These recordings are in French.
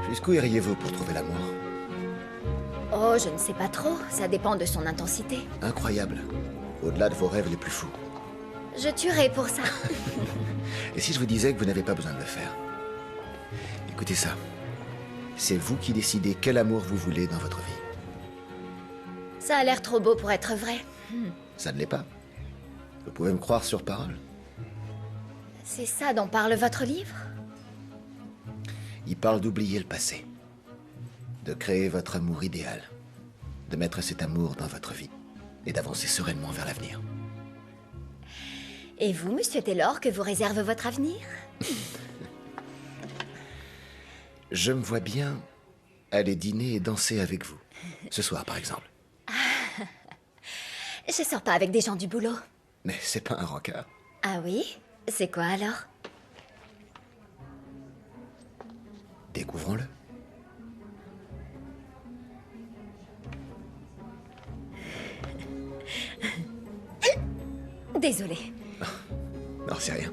Jusqu'où iriez-vous pour trouver l'amour? Oh, je ne sais pas trop. Ça dépend de son intensité. Incroyable. Au-delà de vos rêves les plus fous. Je tuerais pour ça. Et si je vous disais que vous n'avez pas besoin de le faire? Écoutez ça. C'est vous qui décidez quel amour vous voulez dans votre vie. Ça a l'air trop beau pour être vrai. Ça ne l'est pas. Vous pouvez me croire sur parole. C'est ça dont parle votre livre? Il parle d'oublier le passé. De créer votre amour idéal. De mettre cet amour dans votre vie. Et d'avancer sereinement vers l'avenir. Et vous, Monsieur Taylor, que vous réserve votre avenir? Je me vois bien aller dîner et danser avec vous. Ce soir, par exemple. Je sors pas avec des gens du boulot. Mais c'est pas un rencard. Ah oui? C'est quoi alors? Découvrons-le. Désolée. Non, c'est rien.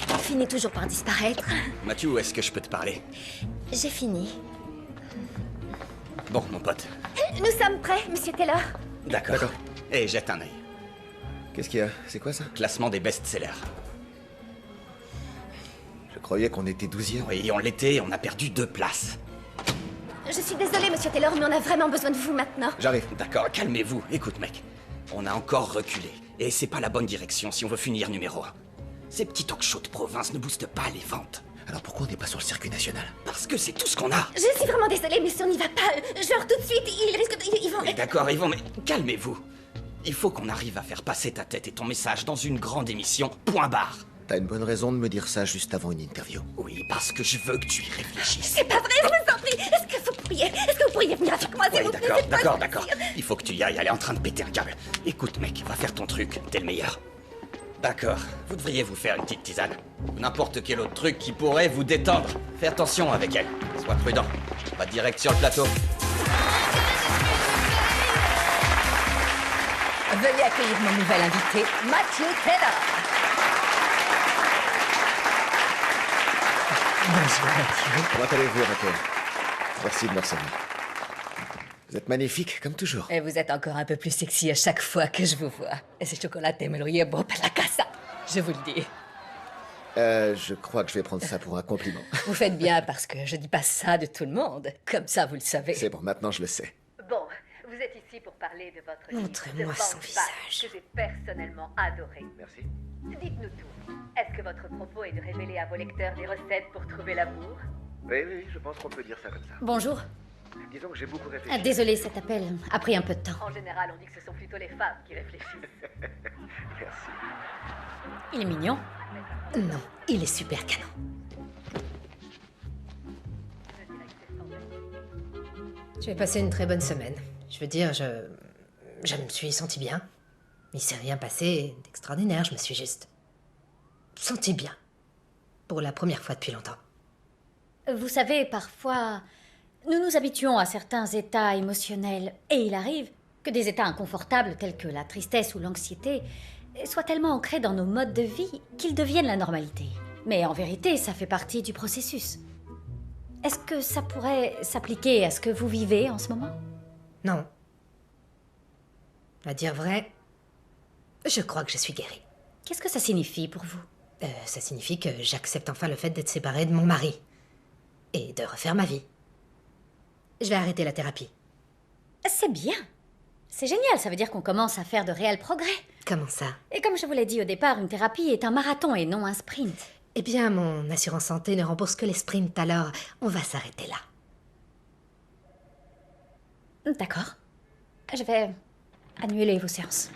Il finit toujours par disparaître. Matthew, est-ce que je peux te parler? J'ai fini. Bon, mon pote. Nous sommes prêts, Monsieur Taylor. D'accord. Et jette un œil. Qu'est-ce qu'il y a? C'est quoi ça? Classement des best-sellers. Je croyais qu'on était 12e. Oui, on l'était, on a perdu 2 places. Je suis désolée, Monsieur Taylor, mais on a vraiment besoin de vous maintenant. J'arrive. D'accord, calmez-vous. Écoute, mec. On a encore reculé. Et c'est pas la bonne direction si on veut finir numéro 1. Ces petits talk-shows de province ne boostent pas les ventes. Alors pourquoi on n'est pas sur le circuit national? Parce que c'est tout ce qu'on a. Je suis vraiment désolée, mais si on n'y va pas, genre tout de suite, ils risquent de... Ils vont... Mais d'accord, Yvon, mais calmez-vous. Il faut qu'on arrive à faire passer ta tête et ton message dans une grande émission, point barre. T'as une bonne raison de me dire ça juste avant une interview. Oui, parce que je veux que tu y réfléchisses. C'est pas vrai, je vous en prie. Est-ce que vous pourriez venir avec moi, s'il Oui, vous plaît? d'accord. Il faut que tu y ailles, elle est en train de péter un câble. Écoute, mec, va faire ton truc, t'es le meilleur. D'accord, vous devriez vous faire une petite tisane. Ou n'importe quel autre truc qui pourrait vous détendre. Fais attention avec elle, sois prudent. Pas direct sur le plateau. Veuillez accueillir mon nouvel invité, Matthew Taylor. Bonjour, Matthew. Comment allez-vous, Raquel? Merci de me recevoir. Vous êtes magnifique, comme toujours. Et vous êtes encore un peu plus sexy à chaque fois que je vous vois. Et ce chocolat me lo llevo per la casa. Je vous le dis. Je crois que je vais prendre ça pour un compliment. Vous faites bien parce que je dis pas ça de tout le monde. Comme ça, vous le savez. C'est bon, maintenant je le sais. Bon, vous êtes ici pour parler de votre livre, Montrez-moi The son Bounce visage. Back, que j'ai personnellement adoré. Merci. Dites-nous tout. Est-ce que votre propos est de révéler à vos lecteurs des recettes pour trouver l'amour? Oui, je pense qu'on peut dire ça comme ça. Bonjour. Disons que j'ai beaucoup réfléchi. Désolée, cet appel a pris un peu de temps. En général, on dit que ce sont plutôt les femmes qui réfléchissent. Merci. Il est mignon. Non, il est super canon. J'ai passé une très bonne semaine. Je veux dire, je me suis sentie bien. Il s'est rien passé d'extraordinaire, je me suis juste sentie bien. Pour la première fois depuis longtemps. Vous savez, parfois, nous nous habituons à certains états émotionnels. Et il arrive que des états inconfortables tels que la tristesse ou l'anxiété soient tellement ancrés dans nos modes de vie qu'ils deviennent la normalité. Mais en vérité, ça fait partie du processus. Est-ce que ça pourrait s'appliquer à ce que vous vivez en ce moment? Non. À dire vrai, je crois que je suis guérie. Qu'est-ce que ça signifie pour vous? Ça signifie que j'accepte enfin le fait d'être séparée de mon mari. Et de refaire ma vie. Je vais arrêter la thérapie. C'est bien. C'est génial, ça veut dire qu'on commence à faire de réels progrès. Comment ça? Et comme je vous l'ai dit au départ, une thérapie est un marathon et non un sprint. Eh bien, mon assurance santé ne rembourse que les sprints, alors on va s'arrêter là. D'accord. Je vais annuler vos séances.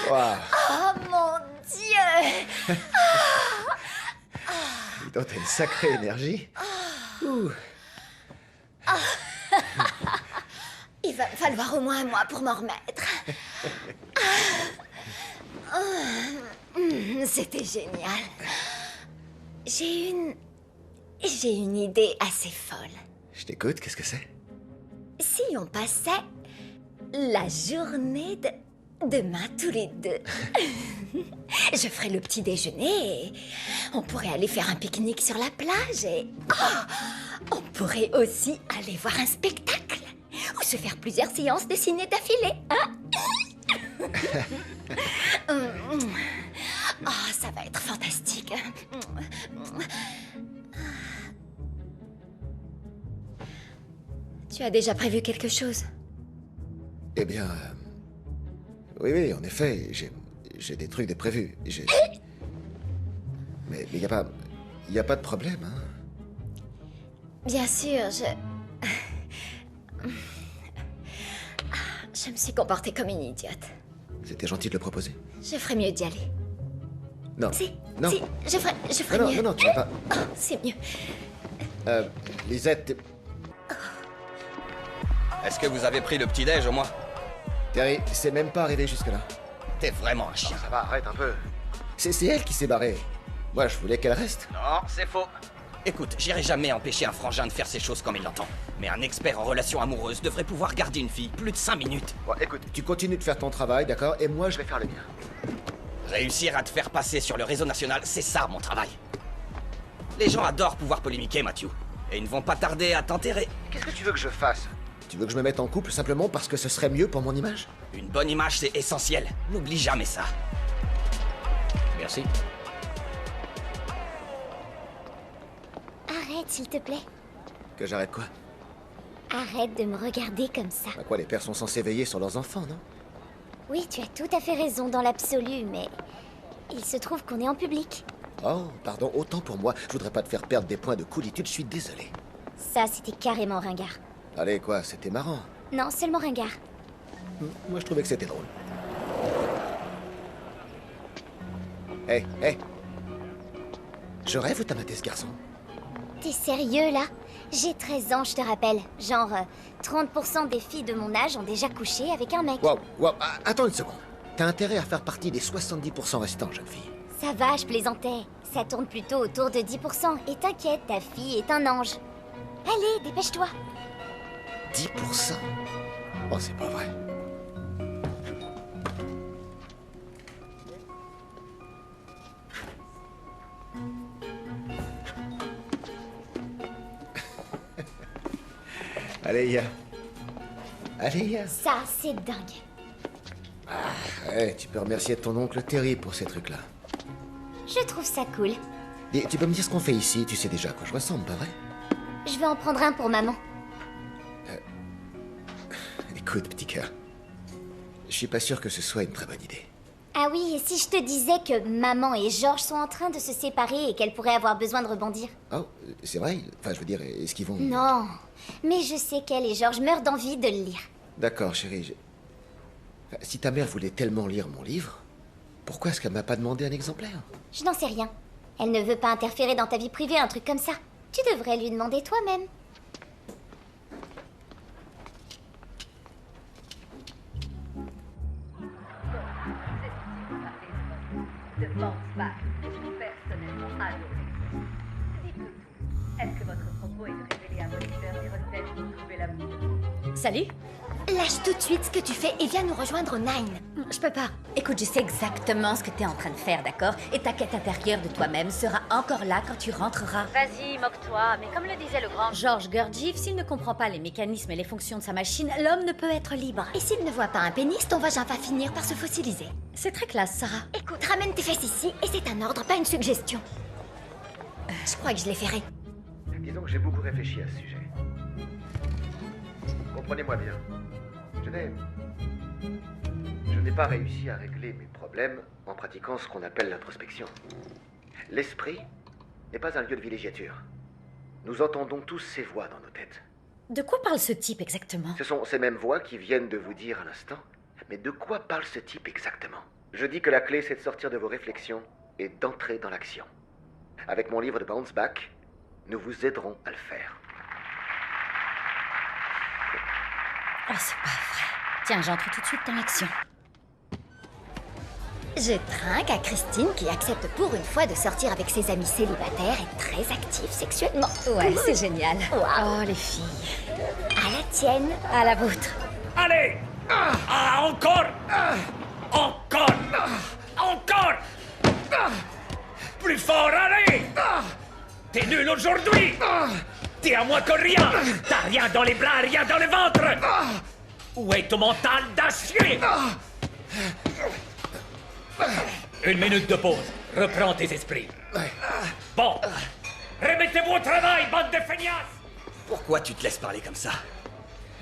Waouh. Oh mon Dieu! Dis donc, t'as une sacrée énergie. Ouh. Yvon, va me falloir au moins un mois pour m'en remettre. C'était génial. J'ai une idée assez folle. Je t'écoute, qu'est-ce que c'est? Si on passait la journée de main tous les deux. Je ferais le petit déjeuner et on pourrait aller faire un pique-nique sur la plage et... Oh, on pourrait aussi aller voir un spectacle ou se faire plusieurs séances de ciné d'affilée, hein? Oh, ça va être fantastique. Tu as déjà prévu quelque chose? Eh bien... oui, en effet, j'ai des trucs de prévus. Mais y a pas de problème, hein. Bien sûr, je me suis comportée comme une idiote. C'était gentil de le proposer. Je ferais mieux d'y aller. Non. Si, Non. si, je ferais Non, mieux. non, tu vas pas... Oh, c'est mieux. Lisette, Est-ce que vous avez pris le petit-déj au moins? Terry, c'est même pas arrivé jusque-là. T'es vraiment un chien. Ça va, arrête un peu. C'est elle qui s'est barrée. Moi, je voulais qu'elle reste. Non, c'est faux. Écoute, j'irai jamais empêcher un frangin de faire ses choses comme il l'entend. Mais un expert en relations amoureuses devrait pouvoir garder une fille plus de 5 minutes. Bon, écoute, tu continues de faire ton travail, d'accord? Et moi, je vais faire le mien. Réussir à te faire passer sur le réseau national, c'est ça mon travail. Les gens adorent pouvoir polémiquer, Matthew. Et ils ne vont pas tarder à t'enterrer. Qu'est-ce que tu veux que je fasse? Tu veux que je me mette en couple simplement parce que ce serait mieux pour mon image? Une bonne image, c'est essentiel. N'oublie jamais ça. Merci. Arrête, s'il te plaît. Que j'arrête quoi? Arrête de me regarder comme ça. À quoi les pères sont censés veiller sur leurs enfants, non? Oui, tu as tout à fait raison dans l'absolu, mais il se trouve qu'on est en public. Oh, pardon, autant pour moi. Je voudrais pas te faire perdre des points de coolitude, je suis désolé. Ça, c'était carrément ringard. Allez, quoi, c'était marrant. Non, seulement ringard. Moi, je trouvais que c'était drôle. Hé, hé. Je rêve ou t'as maté ce garçon? T'es sérieux, là? J'ai 13 ans, je te rappelle. Genre, 30% des filles de mon âge ont déjà couché avec un mec. Wow, attends une seconde. T'as intérêt à faire partie des 70% restants, jeune fille. Ça va, je plaisantais. Ça tourne plutôt autour de 10%. Et t'inquiète, ta fille est un ange. Allez, dépêche-toi. 10%? Oh, c'est pas vrai. Allez, ya. Allez, ya. Ça, c'est dingue. Ouais, tu peux remercier ton oncle Terry pour ces trucs-là. Je trouve ça cool. Et tu peux me dire ce qu'on fait ici? Tu sais déjà à quoi je ressemble, pas vrai? Je vais en prendre un pour maman. Écoute, petit cœur. Je suis pas sûr que ce soit une très bonne idée. Ah oui, et si je te disais que maman et Georges sont en train de se séparer et qu'elle pourrait avoir besoin de rebondir? Oh, c'est vrai? Enfin, je veux dire, est-ce qu'ils vont... Non, mais je sais qu'elle et Georges meurent d'envie de le lire. D'accord, chérie. Enfin, si ta mère voulait tellement lire mon livre, pourquoi est-ce qu'elle m'a pas demandé un exemplaire? Je n'en sais rien. Elle ne veut pas interférer dans ta vie privée, un truc comme ça. Tu devrais lui demander toi-même. De Bounce Back, que j'ai personnellement adoré. Dites-nous tout. Est-ce que votre propos est de révéler à vos lecteurs des recettes pour trouver l'amour? Salut. Lâche tout de suite ce que tu fais et viens nous rejoindre au Nine. Je peux pas. Écoute, je sais exactement ce que t'es en train de faire, d'accord? Et ta quête intérieure de toi-même sera encore là quand tu rentreras. Vas-y, moque-toi, mais comme le disait le grand... Georges Gurdjieff, s'il ne comprend pas les mécanismes et les fonctions de sa machine, l'homme ne peut être libre. Et s'il ne voit pas un pénis, ton vagin va finir par se fossiliser. C'est très classe, Sarah. Écoute, ramène tes fesses ici et c'est un ordre, pas une suggestion. Je crois que je l'ai ferré. Disons que j'ai beaucoup réfléchi à ce sujet. Comprenez-moi bien. Je n'ai pas réussi à régler mes problèmes en pratiquant ce qu'on appelle l'introspection. L'esprit n'est pas un lieu de villégiature. Nous entendons tous ces voix dans nos têtes. De quoi parle ce type exactement? Ce sont ces mêmes voix qui viennent de vous dire à l'instant. Mais de quoi parle ce type exactement? Je dis que la clé, c'est de sortir de vos réflexions et d'entrer dans l'action. Avec mon livre de Bounce Back, nous vous aiderons à le faire. Oh, c'est pas vrai. Tiens, j'entre tout de suite dans l'action. Je trinque à Christine qui accepte pour une fois de sortir avec ses amis célibataires et très active sexuellement. Ouais, c'est génial. Waouh. Oh, les filles. À la tienne. À la vôtre. Allez! Encore! Encore! Encore! Plus fort, allez! T'es nul aujourd'hui! T'es à moins que rien! T'as rien dans les bras, rien dans le ventre! Où est ton mental d'acier? 1 minute de pause. Reprends tes esprits. Bon. Remettez-vous au travail, bande de feignasses! Pourquoi tu te laisses parler comme ça?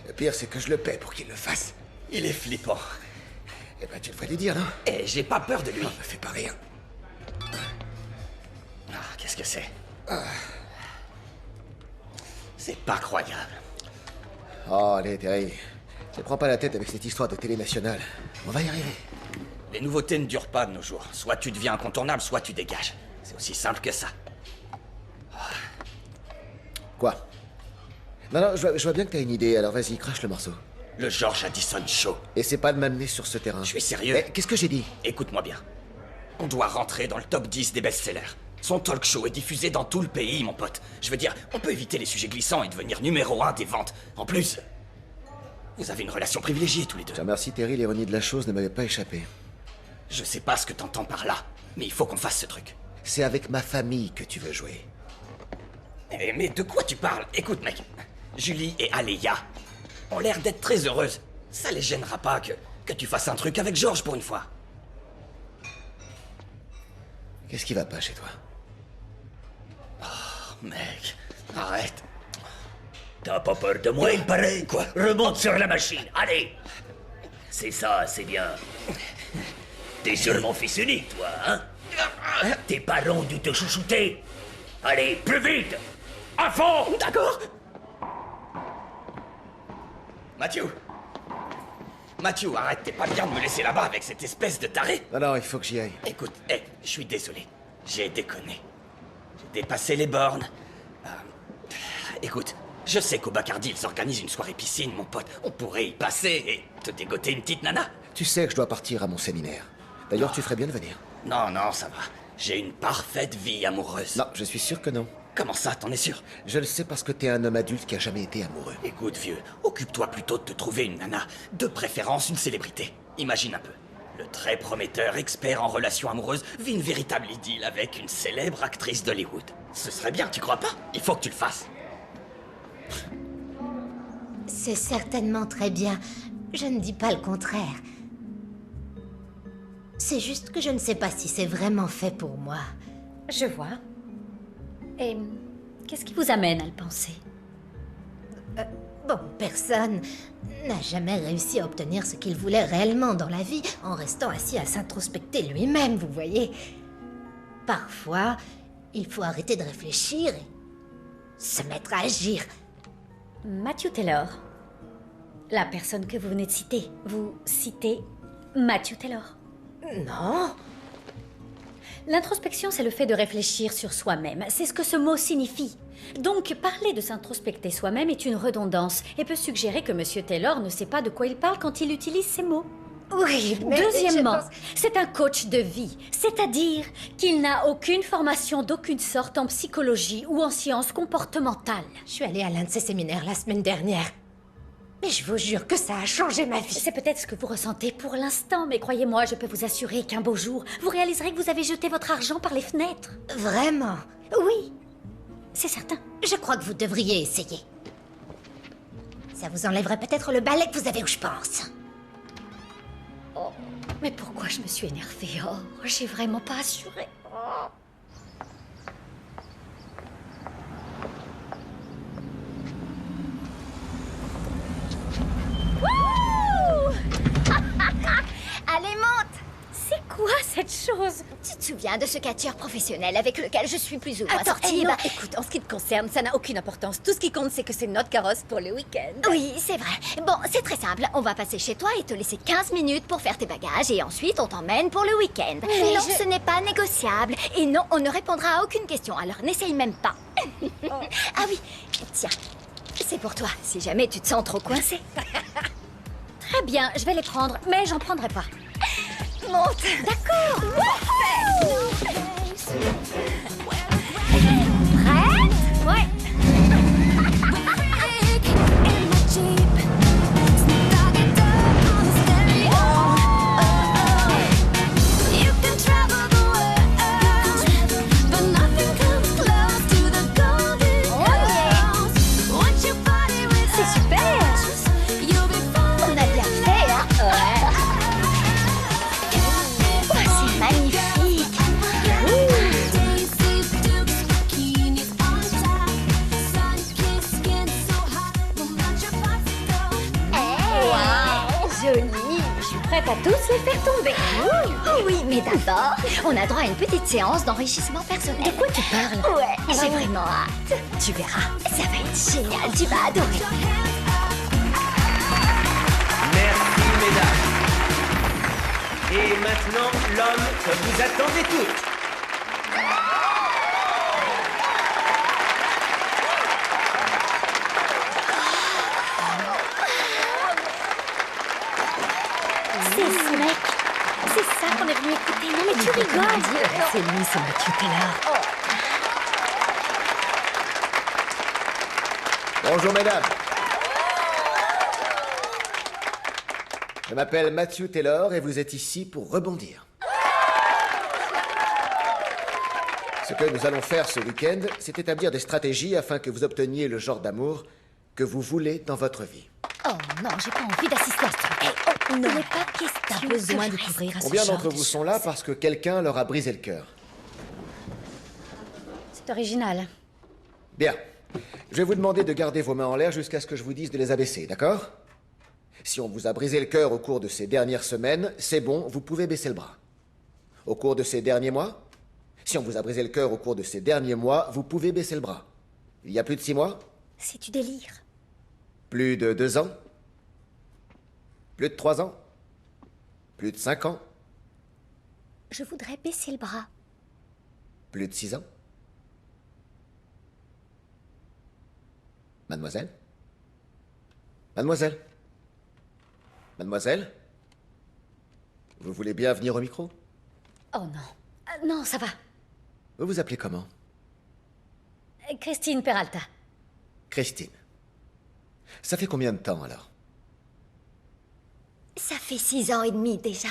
Le pire, c'est que je le paie pour qu'il le fasse. Il est flippant. Eh ben, tu devrais lui dire, non? Et j'ai pas peur de lui. Non, me fais pas rien. Ah, qu'est-ce que c'est? C'est pas croyable. Oh, allez, Terry. Ne prends pas la tête avec cette histoire de télé nationale. On va y arriver. Les nouveautés ne durent pas de nos jours. Soit tu deviens incontournable, soit tu dégages. C'est aussi simple que ça. Quoi? Non, je vois bien que t'as une idée, alors vas-y, crache le morceau. Le George Addison Show. Et c'est pas de m'amener sur ce terrain. Je suis sérieux. Eh, qu'est-ce que j'ai dit? Écoute-moi bien. On doit rentrer dans le top 10 des best-sellers. Son talk show est diffusé dans tout le pays, mon pote. Je veux dire, on peut éviter les sujets glissants et devenir numéro 1 des ventes. En plus, vous avez une relation privilégiée tous les deux. Je te remercie, Terry, l'ironie de la chose ne m'avait pas échappé. Je sais pas ce que t'entends par là, mais il faut qu'on fasse ce truc. C'est avec ma famille que tu veux jouer. Mais de quoi tu parles? Écoute, mec. Julie et Aléa ont l'air d'être très heureuses. Ça les gênera pas que tu fasses un truc avec George pour une fois. Qu'est-ce qui va pas chez toi? Oh, mec, arrête. T'as pas peur de moi, il paraît? Quoi? Remonte sur la machine, allez! C'est ça, c'est bien. T'es sûrement fils unique, toi, hein? Tes parents ont dû te chouchouter. Allez, plus vite! À fond! D'accord. Matthew, arrête, t'es pas bien de me laisser là-bas avec cette espèce de taré. Non, il faut que j'y aille. Écoute, je suis désolé. J'ai déconné. J'ai dépassé les bornes. Écoute, je sais qu'au Bacardi, ils organisent une soirée piscine, mon pote. On pourrait y passer et te dégoter une petite nana. Tu sais que je dois partir à mon séminaire. D'ailleurs, tu ferais bien de venir. Non, ça va. J'ai une parfaite vie amoureuse. Non, je suis sûr que non. Comment ça, t'en es sûr? Je le sais parce que t'es un homme adulte qui a jamais été amoureux. Écoute, vieux, occupe-toi plutôt de te trouver une nana. De préférence, une célébrité. Imagine un peu. Le très prometteur expert en relations amoureuses vit une véritable idylle avec une célèbre actrice d'Hollywood. Ce serait bien, tu crois pas? Il faut que tu le fasses. C'est certainement très bien. Je ne dis pas le contraire. C'est juste que je ne sais pas si c'est vraiment fait pour moi. Je vois. Et qu'est-ce qui vous amène à le penser? Bon, personne n'a jamais réussi à obtenir ce qu'il voulait réellement dans la vie en restant assis à s'introspecter lui-même, vous voyez. Parfois, il faut arrêter de réfléchir et se mettre à agir. Matthew Taylor. La personne que vous venez de citer. Vous citez Matthew Taylor. Non. L'introspection, c'est le fait de réfléchir sur soi-même. C'est ce que ce mot signifie. Donc, parler de s'introspecter soi-même est une redondance et peut suggérer que Monsieur Taylor ne sait pas de quoi il parle quand il utilise ces mots. Oui, mais Deuxièmement, je pense- c'est un coach de vie, c'est-à-dire qu'il n'a aucune formation d'aucune sorte en psychologie ou en sciences comportementales. Je suis allée à l'un de ces séminaires la semaine dernière. Mais je vous jure que ça a changé ma vie. C'est peut-être ce que vous ressentez pour l'instant, mais croyez-moi, je peux vous assurer qu'un beau jour, vous réaliserez que vous avez jeté votre argent par les fenêtres. Vraiment. Oui, c'est certain. Je crois que vous devriez essayer. Ça vous enlèverait peut-être le balai que vous avez où je pense. Oh, mais pourquoi je me suis énervée? Oh, j'ai vraiment pas assuré. Oh. Allez, monte! C'est quoi cette chose? Tu te souviens de ce catcheur professionnel avec lequel je suis plus ou moins Attends, sortie? non, Bah, écoute, en ce qui te concerne, ça n'a aucune importance. Tout ce qui compte, c'est que c'est notre carrosse pour le week-end. Oui, c'est vrai. Bon, c'est très simple. On va passer chez toi et te laisser 15 minutes pour faire tes bagages et ensuite on t'emmène pour le week-end. Mais non, je- ce n'est pas négociable. Et non, on ne répondra à aucune question, alors n'essaye même pas. Ah oui, tiens, c'est pour toi, si jamais tu te sens trop coincé. Très bien, je vais les prendre, mais j'en prendrai pas. Monte. D'accord. Prête? Ouais. C'est super. On a bien fait, hein? Oh, c'est magnifique. Wow, joli. Je suis prête à tous les faire tomber. Oui, mais d'abord, on a droit à une petite séance d'enrichissement personnel. De quoi tu parles? Ouais, j'ai vraiment hâte. Tu verras, ça va être génial, tu vas adorer. Merci, mesdames. Et maintenant, l'homme que vous attendez toutes. C'est ce mec. C'est ça qu'on est venu écouter. Non mais tu rigoles. C'est lui, c'est Matthew Taylor. Bonjour mesdames. Je m'appelle Matthew Taylor et vous êtes ici pour rebondir. Ce que nous allons faire ce week-end, c'est établir des stratégies afin que vous obteniez le genre d'amour que vous voulez dans votre vie. Oh non, j'ai pas envie d'assister à ça. Non, il n'est pas question. T'as besoin de t'ouvrir à ce Combien genre d'entre de vous choses. sont là parce que quelqu'un leur a brisé le cœur? C'est original. Bien. Je vais vous demander de garder vos mains en l'air jusqu'à ce que je vous dise de les abaisser, d'accord? Si on vous a brisé le cœur au cours de ces dernières semaines, c'est bon, vous pouvez baisser le bras. Au cours de ces derniers mois? Si on vous a brisé le cœur au cours de ces derniers mois, vous pouvez baisser le bras. Il y a plus de 6 mois? C'est du délire. Plus de 2 ans? Plus de 3 ans? Plus de 5 ans? Je voudrais baisser le bras. Plus de 6 ans? Mademoiselle? Mademoiselle? Mademoiselle? Vous voulez bien venir au micro? Oh non. Non, ça va. Vous vous appelez comment? Christine Peralta. Christine. Ça fait combien de temps alors? Ça fait 6 ans et demi déjà.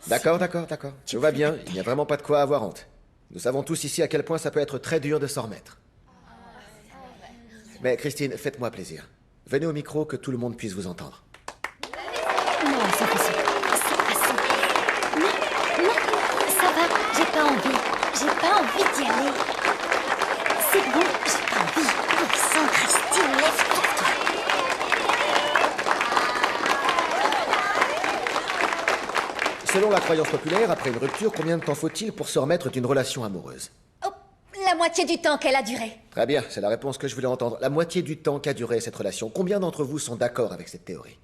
D'accord. Tout va bien, il n'y a vraiment pas de quoi avoir honte. Nous savons tous ici à quel point ça peut être très dur de s'en remettre. Mais Christine, faites-moi plaisir. Venez au micro que tout le monde puisse vous entendre. Non, ça fait ça. Non, ça va. J'ai pas envie. J'ai pas envie d'y aller. C'est bon, j'ai pas envie. Sans Christine, lève-toi. Selon la croyance populaire, après une rupture, combien de temps faut-il pour se remettre d'une relation amoureuse? Oh, la moitié du temps qu'elle a duré. Très bien, c'est la réponse que je voulais entendre. La moitié du temps qu'a duré cette relation. Combien d'entre vous sont d'accord avec cette théorie?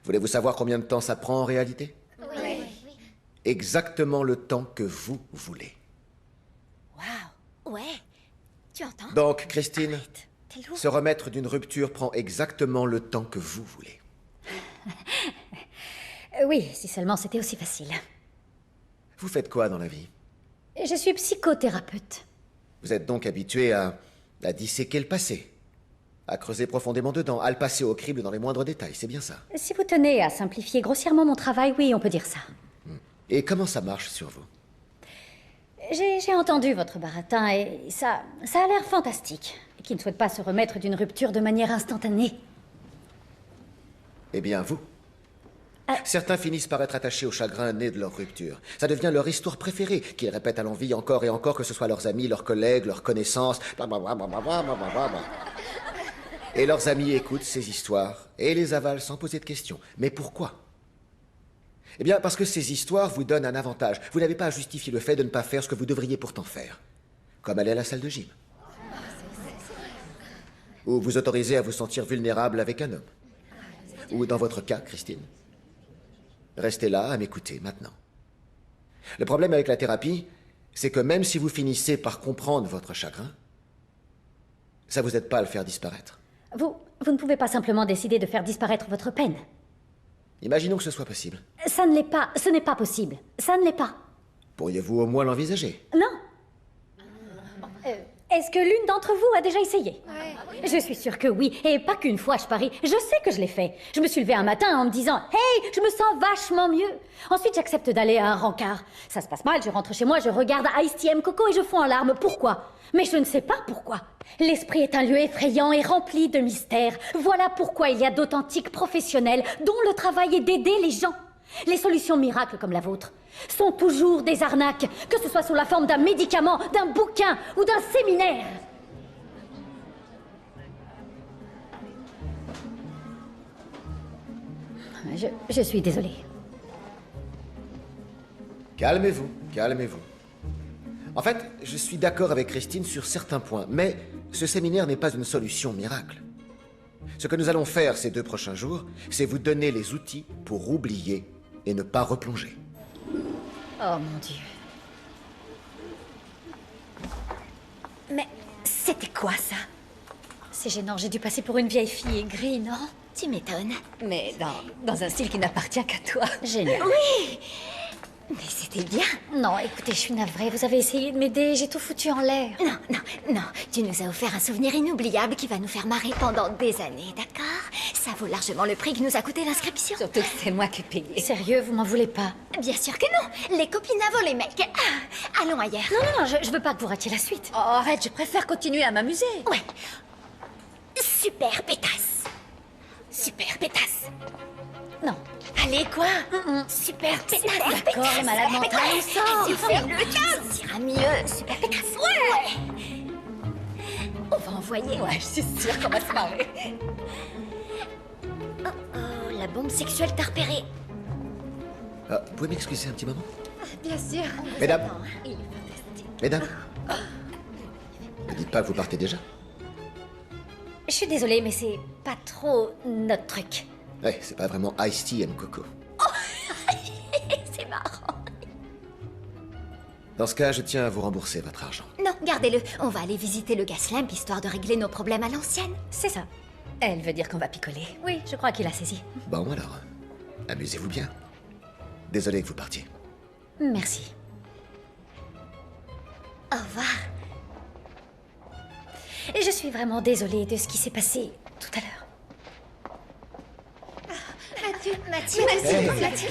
Voulez-vous savoir combien de temps ça prend en réalité? Oui. Exactement le temps que vous voulez. Waouh. Ouais. Tu entends? Donc, Christine, T'es lourd. se remettre d'une rupture prend exactement le temps que vous voulez. Oui, si seulement c'était aussi facile. Vous faites quoi dans la vie? Je suis psychothérapeute. Vous êtes donc habitué à disséquer le passé, à creuser profondément dedans, à le passer au crible dans les moindres détails, c'est bien ça? Si vous tenez à simplifier grossièrement mon travail, oui, on peut dire ça. Et comment ça marche sur vous? J'ai entendu votre baratin et ça a l'air fantastique. Qui ne souhaite pas se remettre d'une rupture de manière instantanée. Eh bien, vous. Certains finissent par être attachés au chagrin né de leur rupture. Ça devient leur histoire préférée, qu'ils répètent à l'envi encore et encore, que ce soit leurs amis, leurs collègues, leurs connaissances. Et leurs amis écoutent ces histoires et les avalent sans poser de questions. Mais pourquoi? Eh bien, parce que ces histoires vous donnent un avantage. Vous n'avez pas à justifier le fait de ne pas faire ce que vous devriez pourtant faire. Comme aller à la salle de gym. Ou vous autoriser à vous sentir vulnérable avec un homme. Ou dans votre cas, Christine, restez là à m'écouter maintenant. Le problème avec la thérapie, c'est que même si vous finissez par comprendre votre chagrin, ça vous aide pas à le faire disparaître. Vous ne pouvez pas simplement décider de faire disparaître votre peine. Imaginons que ce soit possible. Ça ne l'est pas. Ce n'est pas possible. Ça ne l'est pas. Pourriez-vous au moins l'envisager? Non. Est-ce que l'une d'entre vous a déjà essayé? Je suis sûre que oui, et pas qu'une fois, je parie. Je sais que je l'ai fait. Je me suis levée un matin en me disant « Hey, je me sens vachement mieux !» Ensuite, j'accepte d'aller à un rencard. Ça se passe mal, je rentre chez moi, je regarde Ice-T M Coco et je fonds en larmes. Pourquoi? Mais je ne sais pas pourquoi. L'esprit est un lieu effrayant et rempli de mystères. Voilà pourquoi il y a d'authentiques professionnels dont le travail est d'aider les gens. Les solutions miracles comme la vôtre sont toujours des arnaques, que ce soit sous la forme d'un médicament, d'un bouquin ou d'un séminaire. Je suis désolée. Calmez-vous, calmez-vous. En fait, je suis d'accord avec Christine sur certains points, mais ce séminaire n'est pas une solution miracle. Ce que nous allons faire ces 2 prochains jours, c'est vous donner les outils pour oublier et ne pas replonger. Oh mon Dieu. Mais c'était quoi ça? C'est gênant, j'ai dû passer pour une vieille fille aigrie, non? Tu m'étonnes. Mais dans un style qui n'appartient qu'à toi. Génial. Oui! Mais c'était bien. Non, écoutez, je suis navrée, vous avez essayé de m'aider, j'ai tout foutu en l'air. Non. Tu nous as offert un souvenir inoubliable qui va nous faire marrer pendant des années, d'accord? Ça vaut largement le prix que nous a coûté l'inscription. Surtout que c'est moi qui ai payé. Sérieux, vous m'en voulez pas? Bien sûr que non. Les copines avant les mecs. Ah, allons ailleurs. Non, je veux pas que vous ratiez la suite. Oh, arrête, je préfère continuer à m'amuser. Ouais. Super pétasse. Super pétasse. Non. Allez, quoi? Super pétasse. D'accord, les malades mentales, on sort. Super pétasse. Ça ira mieux. Super pétasse. Ouais. On va envoyer. Ouais, je suis sûre qu'on va se marrer. Oh, la bombe sexuelle t'a repéré. Ah, vous pouvez m'excuser un petit moment? Bien sûr. Mesdames, Il est fantastique. mesdames. Ne dites pas que vous partez déjà? Je suis désolée, mais c'est pas trop notre truc. Ouais, c'est pas vraiment Ice-T M Coco. C'est marrant. Dans ce cas, je tiens à vous rembourser votre argent. Non, gardez-le. On va aller visiter le Gaslamp histoire de régler nos problèmes à l'ancienne. C'est ça. Elle veut dire qu'on va picoler. Oui, je crois qu'il a saisi. Bon alors, amusez-vous bien. Désolé que vous partiez. Merci. Au revoir. Et je suis vraiment désolée de ce qui s'est passé tout à l'heure. Mathilde,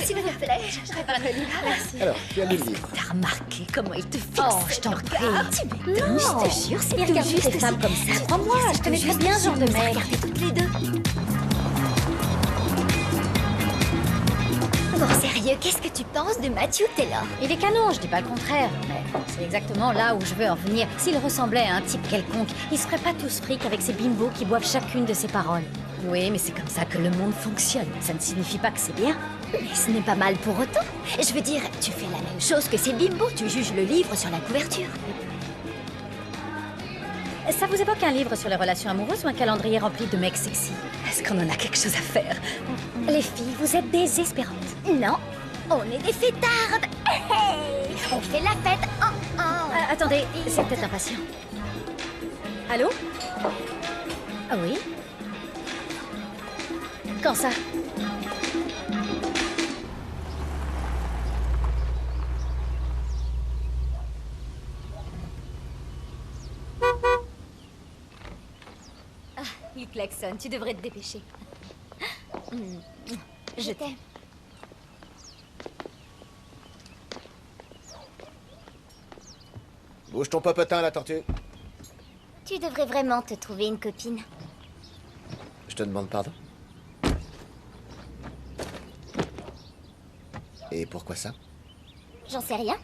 s'il vous plaît. Je prépare le livre. Merci. Alors, tu as lu le livre. T'as remarqué comment il te fixe? Oh, je t'en prie. Tu m'étonnes, je te jure, c'est Il tout regarde juste les femmes comme ça. Crois-moi, je connais très bien ce genre de mec. Regardez toutes les deux. Bon, sérieux, qu'est-ce que tu penses de Matthew Taylor? Il est canon, je dis pas le contraire, mais c'est exactement là où je veux en venir. S'il ressemblait à un type quelconque, il se ferait pas tous fric avec ces bimbos qui boivent chacune de ses paroles. Oui, mais c'est comme ça que le monde fonctionne. Ça ne signifie pas que c'est bien. Mais ce n'est pas mal pour autant. Je veux dire, tu fais la même chose que ces bimbos, tu juges le livre sur la couverture. Ça vous évoque un livre sur les relations amoureuses ou un calendrier rempli de mecs sexy? Est-ce qu'on en a quelque chose à faire? Les filles, vous êtes désespérantes. Non, on est des fêtardes. Hey, on fait la fête. Attendez, c'est peut-être un patient. Allô? Ah oui? Quand ça? Il klaxonne, tu devrais te dépêcher. Je t'aime. Bouge ton popotin, la tortue. Tu devrais vraiment te trouver une copine. Je te demande pardon. Et pourquoi ça? J'en sais rien.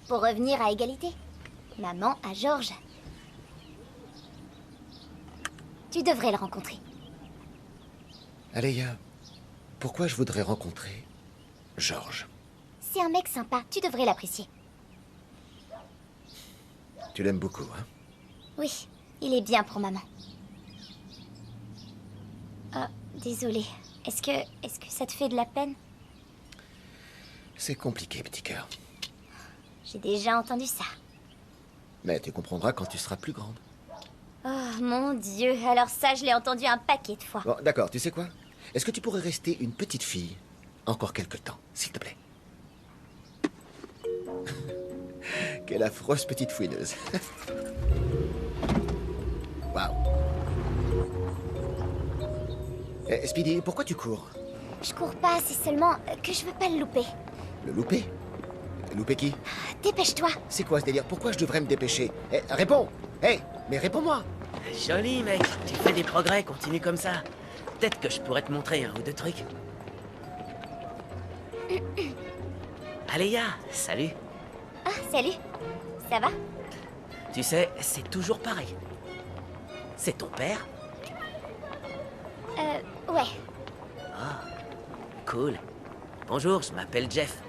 Pour revenir à égalité. Maman à Georges. Tu devrais le rencontrer. Aléa, pourquoi je voudrais rencontrer Georges? C'est un mec sympa, tu devrais l'apprécier. Tu l'aimes beaucoup, hein? Oui, il est bien pour maman. Ah, désolée. Est-ce que ça te fait de la peine? C'est compliqué, petit cœur. J'ai déjà entendu ça. Mais tu comprendras quand tu seras plus grande. Oh mon Dieu, alors ça, je l'ai entendu un paquet de fois. Bon, d'accord, tu sais quoi? Est-ce que tu pourrais rester une petite fille encore quelque temps, s'il te plaît? Quelle affreuse petite fouineuse. Waouh. Speedy, pourquoi tu cours? Je cours pas, c'est seulement que je veux pas le louper. Le louper? Louper qui? Dépêche-toi. C'est quoi ce délire? Pourquoi je devrais me dépêcher? Réponds! Mais réponds-moi! Joli, mec. Tu fais des progrès, continue comme ça. Peut-être que je pourrais te montrer un ou deux trucs. Aléa, salut. Ah, salut. Ça va? Tu sais, c'est toujours pareil. C'est ton père? Ouais. Cool. Bonjour, je m'appelle Jeff.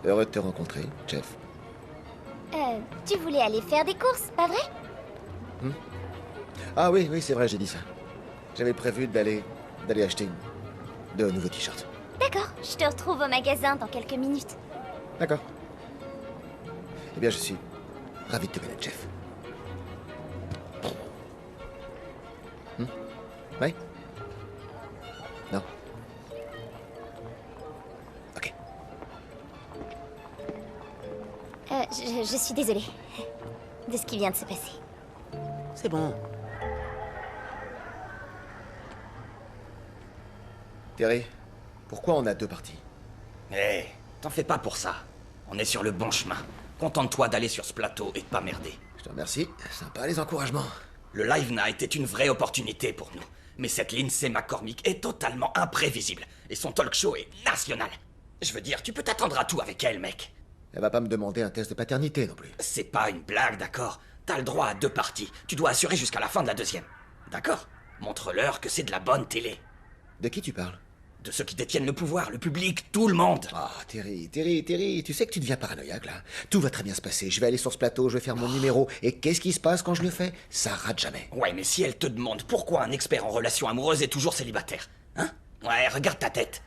Heureux de te rencontrer, Jeff. Tu voulais aller faire des courses, pas vrai? Ah oui, c'est vrai, j'ai dit ça. J'avais prévu d'aller acheter de nouveaux t-shirts. D'accord, je te retrouve au magasin dans quelques minutes. D'accord. Eh bien, je suis ravi de te connaître, Jeff. Oui? Non? Ok. Je suis désolée de ce qui vient de se passer. C'est bon. Terry, pourquoi on a deux parties? Hé, t'en fais pas pour ça. On est sur le bon chemin. Contente-toi d'aller sur ce plateau et de pas merder. Je te remercie. Sympa les encouragements. Le Live Night est une vraie opportunité pour nous. Mais cette Lindsay McCormick est totalement imprévisible. Et son talk show est national. Je veux dire, tu peux t'attendre à tout avec elle, mec. Elle va pas me demander un test de paternité non plus. C'est pas une blague, d'accord? T'as le droit à deux parties. Tu dois assurer jusqu'à la fin de la deuxième. D'accord? Montre-leur que c'est de la bonne télé. De qui tu parles? De ceux qui détiennent le pouvoir, le public, tout le monde. Ah, Terry, tu sais que tu deviens paranoïaque, là. Tout va très bien se passer. Je vais aller sur ce plateau, je vais faire mon numéro. Et qu'est-ce qui se passe quand je le fais? Ça rate jamais. Ouais, mais si elle te demande pourquoi un expert en relations amoureuses est toujours célibataire, hein? Ouais, regarde ta tête.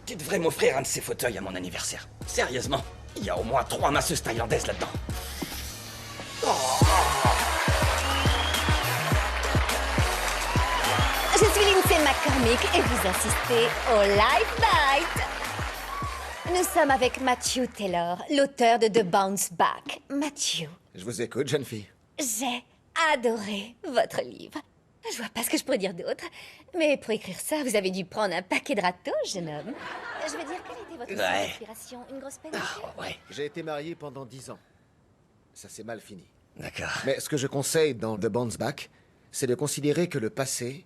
Tu devrais m'offrir un de ces fauteuils à mon anniversaire. Sérieusement, il y a au moins 3 masseuses thaïlandaises là-dedans. Je suis Lindsay McCormick et vous assistez au Live Night. Nous sommes avec Matthew Taylor, l'auteur de The Bounce Back. Matthew, Je vous écoute, jeune fille. j'ai adoré votre livre. Je vois pas ce que je pourrais dire d'autre. Mais pour écrire ça, vous avez dû prendre un paquet de râteaux, jeune homme. Je veux dire, quelle était votre source Ouais. d'inspiration? Une grosse peine? Ouais, J'ai été marié pendant 10 ans. Ça s'est mal fini. d'accord. Mais ce que je conseille dans The Bounce Back, c'est de considérer que le passé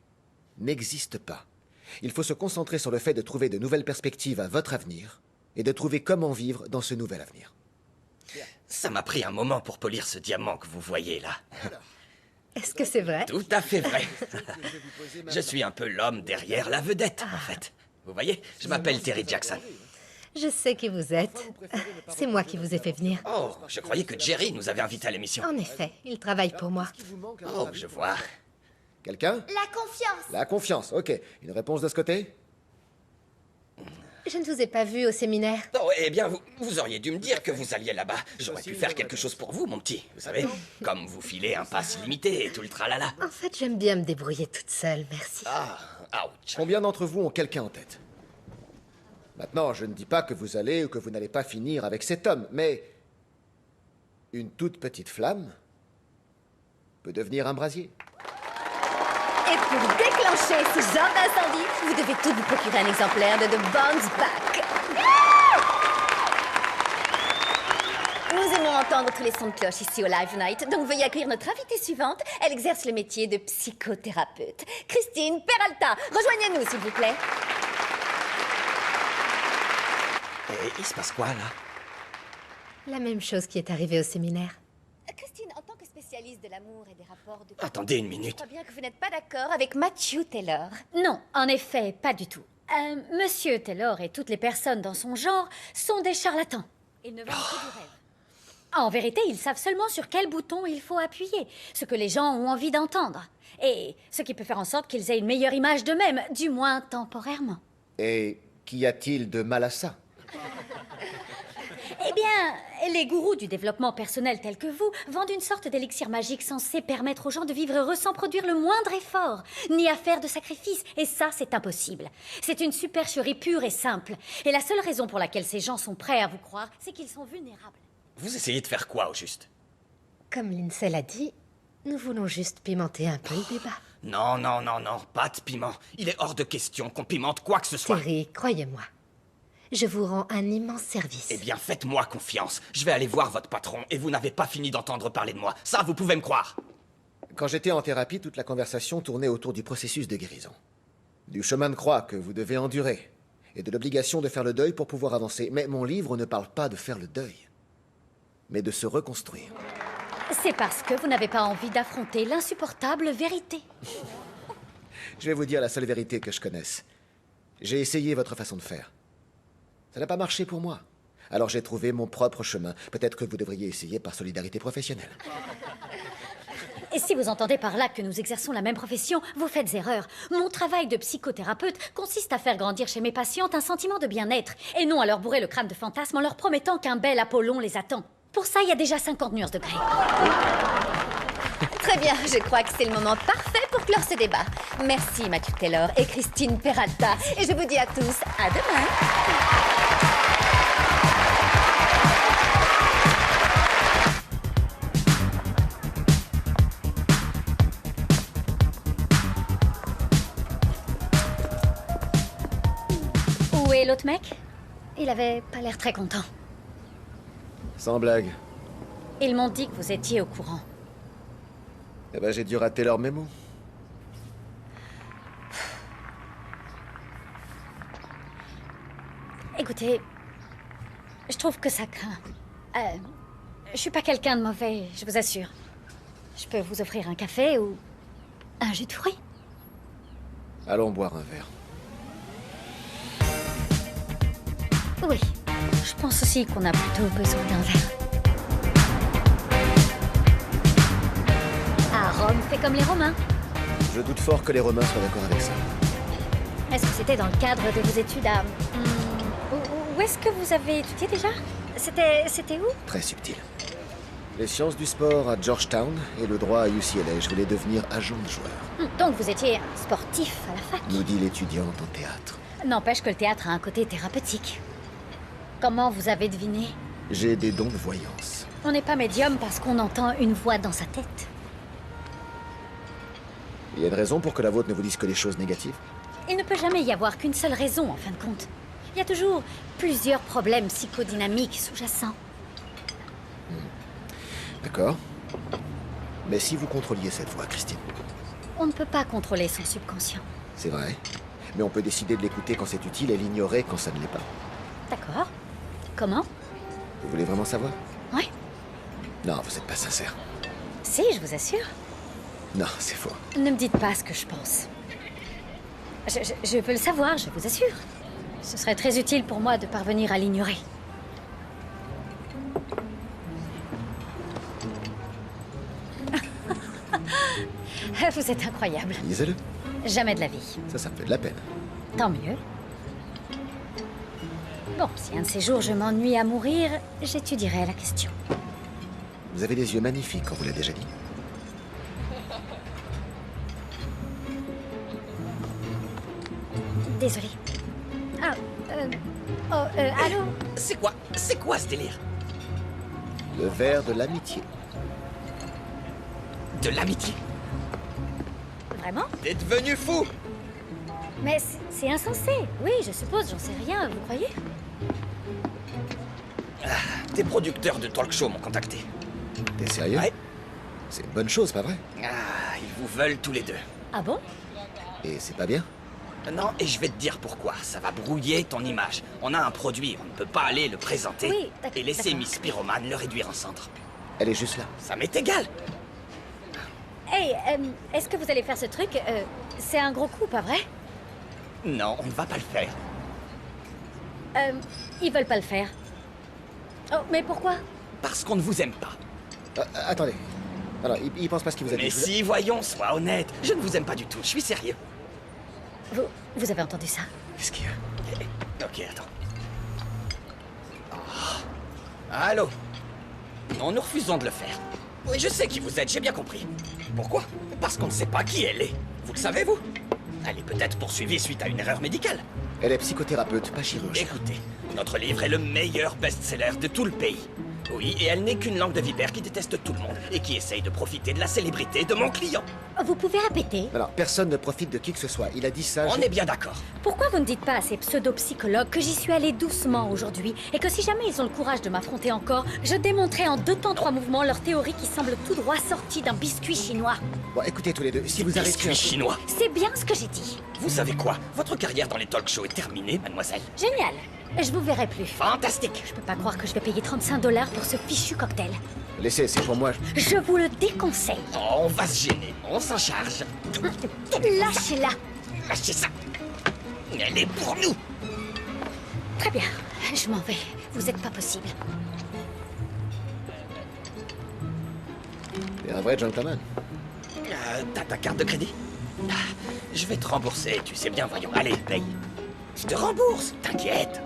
n'existe pas. Il faut se concentrer sur le fait de trouver de nouvelles perspectives à votre avenir et de trouver comment vivre dans ce nouvel avenir. Ça m'a pris un moment pour polir ce diamant que vous voyez là. Est-ce que c'est vrai? Tout à fait vrai. Je suis un peu l'homme derrière la vedette, en fait. Vous voyez, je m'appelle Terry Jackson. Je sais qui vous êtes. C'est moi qui vous ai fait venir. Oh, je croyais que Jerry nous avait invités à l'émission. En effet, il travaille pour moi. Oh, je vois. Quelqu'un? La confiance. La confiance, ok. Une réponse de ce côté? Je ne vous ai pas vu au séminaire. Oh, eh bien, vous auriez dû me dire que vous alliez là-bas. J'aurais pu faire quelque chose pour vous, mon petit. Vous savez, comme vous filez un pass illimité et tout le tralala. En fait, j'aime bien me débrouiller toute seule, merci. Ah, ouch. Combien d'entre vous ont quelqu'un en tête? Maintenant, je ne dis pas que vous allez ou que vous n'allez pas finir avec cet homme, mais une toute petite flamme peut devenir un brasier. Et pour déclencher ce genre d'incendie, vous devez tous vous procurer un exemplaire de The Bounce Back. Nous aimons entendre tous les sons de cloche ici au Live Night, donc veuillez accueillir notre invitée suivante. Elle exerce le métier de psychothérapeute. Christine Peralta, rejoignez-nous s'il vous plaît. Et il se passe quoi, là? La même chose qui est arrivée au séminaire. Christine, en tant que spécialiste de l'amour et des rapports de... Attendez une Je minute. crois bien que vous n'êtes pas d'accord avec Matthew Taylor. Non, en effet, pas du tout. Monsieur Taylor et toutes les personnes dans son genre sont des charlatans. Ils ne vendent que du rêve. En vérité, ils savent seulement sur quel bouton il faut appuyer, ce que les gens ont envie d'entendre. Et ce qui peut faire en sorte qu'ils aient une meilleure image d'eux-mêmes, du moins temporairement. Et qu'y a-t-il de mal à ça? Eh bien, les gourous du développement personnel tels que vous vendent une sorte d'élixir magique censé permettre aux gens de vivre heureux sans produire le moindre effort, ni à faire de sacrifice. Et ça, c'est impossible. C'est une supercherie pure et simple. Et la seule raison pour laquelle ces gens sont prêts à vous croire, c'est qu'ils sont vulnérables. Vous essayez de faire quoi, au juste? Comme Lindsay l'a dit, nous voulons juste pimenter un peu le débat. Non, non, non, non, pas de piment. Il est hors de question qu'on pimente quoi que ce soit. Terry, croyez-moi. Je vous rends un immense service. Eh bien, faites-moi confiance. Je vais aller voir votre patron et vous n'avez pas fini d'entendre parler de moi. Ça, vous pouvez me croire. Quand j'étais en thérapie, toute la conversation tournait autour du processus de guérison. Du chemin de croix que vous devez endurer. Et de l'obligation de faire le deuil pour pouvoir avancer. Mais mon livre ne parle pas de faire le deuil, mais de se reconstruire. C'est parce que vous n'avez pas envie d'affronter l'insupportable vérité. Je vais vous dire la seule vérité que je connaisse. J'ai essayé votre façon de faire. Ça n'a pas marché pour moi. Alors j'ai trouvé mon propre chemin. Peut-être que vous devriez essayer par solidarité professionnelle. Et si vous entendez par là que nous exerçons la même profession, vous faites erreur. Mon travail de psychothérapeute consiste à faire grandir chez mes patientes un sentiment de bien-être, et non à leur bourrer le crâne de fantasmes en leur promettant qu'un bel Apollon les attend. Pour ça, il y a déjà 50 nuances de gré. Très bien, je crois que c'est le moment parfait pour clore ce débat. Merci Matthew Taylor et Christine Peralta. Et je vous dis à tous, à demain. Où est l'autre mec? Il avait pas l'air très content. Sans blague. Ils m'ont dit que vous étiez au courant. Eh ben, j'ai dû rater leur mémo. Écoutez, je trouve que ça craint. Je suis pas quelqu'un de mauvais, je vous assure. Je peux vous offrir un café ou un jus de fruits. Allons boire un verre. Oui, je pense aussi qu'on a plutôt besoin d'un verre. Ah, Rome fait comme les Romains. Je doute fort que les Romains soient d'accord avec ça. Est-ce que c'était dans le cadre de vos études à... Où est-ce que vous avez étudié déjà? C'était où? Très subtil. Les sciences du sport à Georgetown et le droit à UCLA. Je voulais devenir agent de joueur. Donc vous étiez un sportif à la fac? Nous dit l'étudiante en théâtre. N'empêche que le théâtre a un côté thérapeutique. Comment vous avez deviné? J'ai des dons de voyance. On n'est pas médium parce qu'on entend une voix dans sa tête. Il y a une raison pour que la vôtre ne vous dise que des choses négatives? Il ne peut jamais y avoir qu'une seule raison, en fin de compte. Il y a toujours plusieurs problèmes psychodynamiques sous-jacents. D'accord. Mais si vous contrôliez cette voix, Christine? On ne peut pas contrôler son subconscient. C'est vrai. Mais on peut décider de l'écouter quand c'est utile et l'ignorer quand ça ne l'est pas. D'accord. Comment? Vous voulez vraiment savoir? Oui. Non, vous n'êtes pas sincère. Si, je vous assure. Non, c'est faux. Ne me dites pas ce que je pense. Je veux le savoir, je vous assure. Ce serait très utile pour moi de parvenir à l'ignorer. Vous êtes incroyable. Lisez-le. Jamais de la vie. Ça me fait de la peine. Tant mieux. Bon, si un de ces jours je m'ennuie à mourir, j'étudierai la question. Vous avez des yeux magnifiques, on vous l'a déjà dit. Désolée. Ah, allô? C'est quoi ce délire? Le verre de l'amitié. De l'amitié? Vraiment? T'es devenu fou! Mais c'est insensé. Oui, je suppose, j'en sais rien, vous croyez? Des producteurs de talk show m'ont contacté. T'es sérieux? Ouais. C'est une bonne chose, pas vrai? Ah, ils vous veulent tous les deux. Ah bon? Et c'est pas bien? Non, et je vais te dire pourquoi. Ça va brouiller ton image. On a un produit, on ne peut pas aller le présenter Oui, et laisser d'accord. Miss Pyromane le réduire en cendres. Elle est juste là. Ça m'est égal. Hey, est-ce que vous allez faire ce truc? C'est un gros coup, pas vrai? Non, on ne va pas le faire. Ils veulent pas le faire. Oh, mais pourquoi? Parce qu'on ne vous aime pas. Attendez. Alors, il pense pas ce qu'il vous a dit. Mais Je vous- si, voyons, sois honnête. Je ne vous aime pas du tout, je suis sérieux. Vous avez entendu ça? Qu'est-ce qu'il y a? Ok, attends. Oh. Allô? Non, nous refusons de le faire. Oui, je sais qui vous êtes, j'ai bien compris. Pourquoi? Parce qu'on ne sait pas qui elle est. Vous le savez, vous? Elle est peut-être poursuivie suite à une erreur médicale. Elle est psychothérapeute, pas chirurgien. Écoutez, notre livre est le meilleur best-seller de tout le pays. Oui, et elle n'est qu'une langue de vipère qui déteste tout le monde et qui essaye de profiter de la célébrité de mon client. Vous pouvez répéter? Alors, personne ne profite de qui que ce soit. Il a dit ça... On est bien d'accord. Pourquoi vous ne dites pas à ces pseudo-psychologues que j'y suis allée doucement aujourd'hui et que si jamais ils ont le courage de m'affronter encore, je démontrerai en 2 temps 3 mouvements leur théorie qui semble tout droit sortie d'un biscuit chinois. Bon, écoutez tous les deux, si vous arrêtez... Biscuit chinois. C'est bien ce que j'ai dit. Vous savez quoi? Votre carrière dans les talk shows est terminée, mademoiselle. Génial. Je vous verrai plus. Fantastique. Je peux pas croire que je vais payer 35 $ pour ce fichu cocktail. Laissez, c'est pour moi. Je vous le déconseille. Oh, on va se gêner, on s'en charge. Lâchez-la. Lâchez ça. Elle est pour nous. Très bien. Je m'en vais. Vous êtes pas possible. T'es un vrai gentleman. T'as ta carte de crédit? Ah, je vais te rembourser, tu sais bien, voyons. Allez, paye. Je te rembourse, t'inquiète.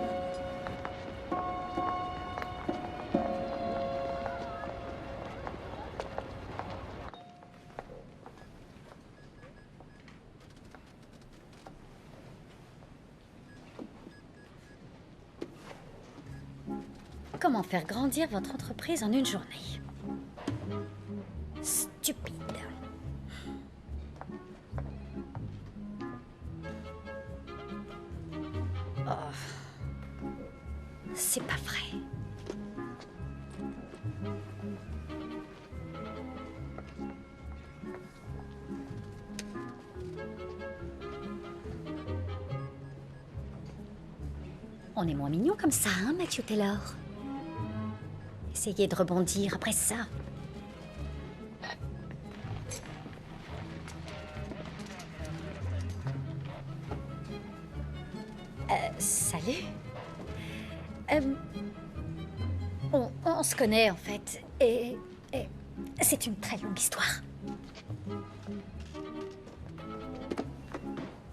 Comment faire grandir votre entreprise en une journée? Stupide. Oh. C'est pas vrai. On est moins mignon comme ça, hein, Matthew Taylor? Essayez de rebondir après ça. Salut. On se connaît en fait, et c'est une très longue histoire.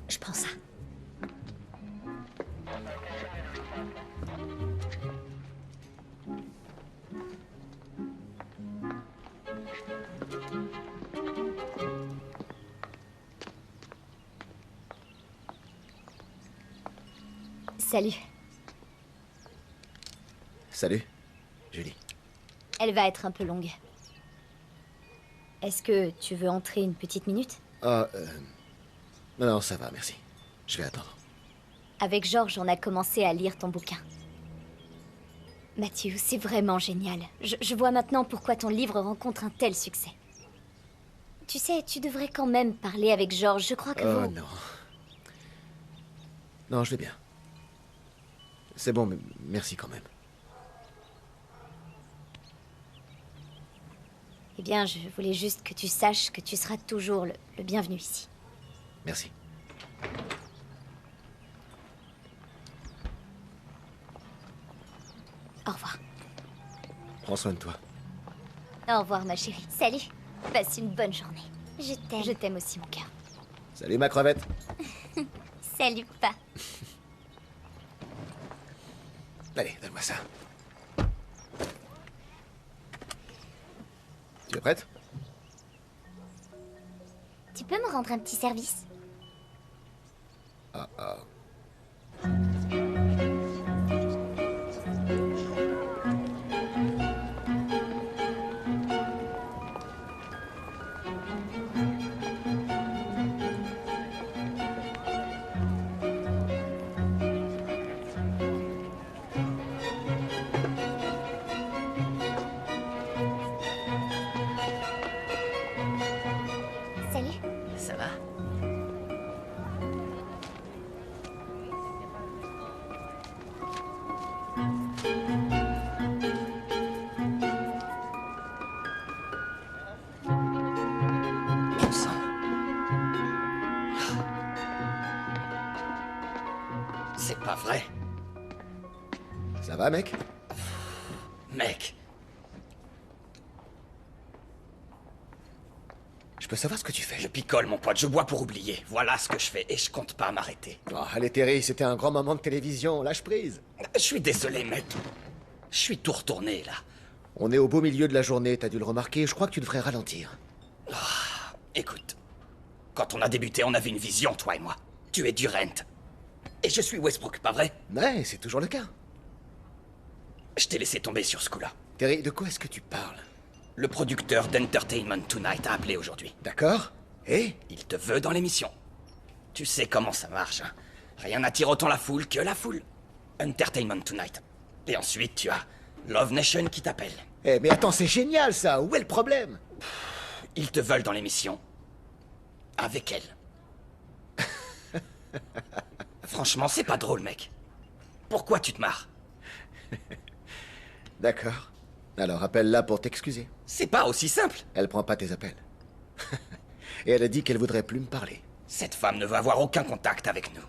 Je prends ça. Salut. Salut, Julie. Elle va être un peu longue. Est-ce que tu veux entrer une petite minute? Ah, non, ça va, merci. Je vais attendre. Avec Georges, on a commencé à lire ton bouquin. Matthew, c'est vraiment génial. Je vois maintenant pourquoi ton livre rencontre un tel succès. Tu sais, tu devrais quand même parler avec Georges. Je crois que Oh vous... non. Non, je vais bien. C'est bon, mais merci quand même. Eh bien, je voulais juste que tu saches que tu seras toujours le bienvenu ici. Merci. Au revoir. Prends soin de toi. Au revoir, ma chérie. Salut. Passe une bonne journée. Je t'aime. Je t'aime aussi, mon cœur. Salut, ma crevette. Salut, pas. Allez, donne-moi ça. Tu es prête? Tu peux me rendre un petit service? Salut. Ça va? Bon sang. C'est pas vrai. Ça va, mec? Mec, Je peux savoir ce que tu fais? je picole, mon pote, je bois pour oublier. Voilà ce que je fais et je compte pas m'arrêter. Oh, allez, Terry, c'était un grand moment de télévision. Lâche prise. Je suis désolé, mec. Je suis tout retourné, là. On est au beau milieu de la journée, t'as dû le remarquer, je crois que tu devrais ralentir. Écoute, quand on a débuté, on avait une vision, toi et moi. Tu es Durant. Et je suis Westbrook, pas vrai? Ouais, c'est toujours le cas. Je t'ai laissé tomber sur ce coup-là. Terry, de quoi est-ce que tu parles? Le producteur d'Entertainment Tonight a appelé aujourd'hui. D'accord. Et? Il te veut dans l'émission. Tu sais comment ça marche, hein. Rien n'attire autant la foule que la foule. Entertainment Tonight. Et ensuite, tu as Love Nation qui t'appelle. Eh, mais attends, c'est génial ça! Où est le problème? Ils te veulent dans l'émission. Avec elle. Franchement, c'est pas drôle, mec. Pourquoi tu te marres? D'accord. Alors appelle-la pour t'excuser. C'est pas aussi simple. Elle prend pas tes appels. Et elle a dit qu'elle voudrait plus me parler. Cette femme ne veut avoir aucun contact avec nous.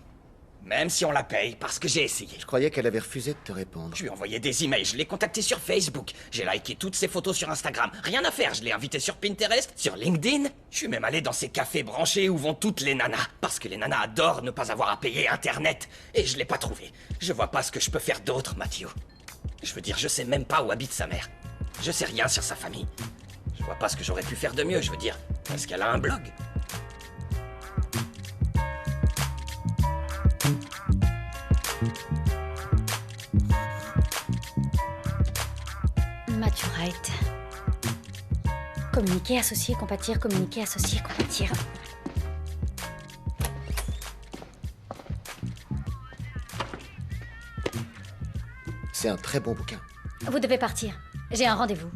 Même si on la paye, parce que j'ai essayé. Je croyais qu'elle avait refusé de te répondre. Je lui ai envoyé des emails, je l'ai contactée sur Facebook, j'ai liké toutes ses photos sur Instagram. Rien à faire, je l'ai invitée sur Pinterest, sur LinkedIn. Je suis même allé dans ces cafés branchés où vont toutes les nanas. Parce que les nanas adorent ne pas avoir à payer Internet. Et je l'ai pas trouvé. Je vois pas ce que je peux faire d'autre, Matthew. Je veux dire, je sais même pas où habite sa mère. Je sais rien sur sa famille. Je vois pas ce que j'aurais pu faire de mieux, je veux dire. Est-ce qu'elle a un blog? Matthew Wright. Communiquer, associer, compatir, communiquer, associer, compatir. C'est un très bon bouquin. Vous devez partir. J'ai un rendez-vous.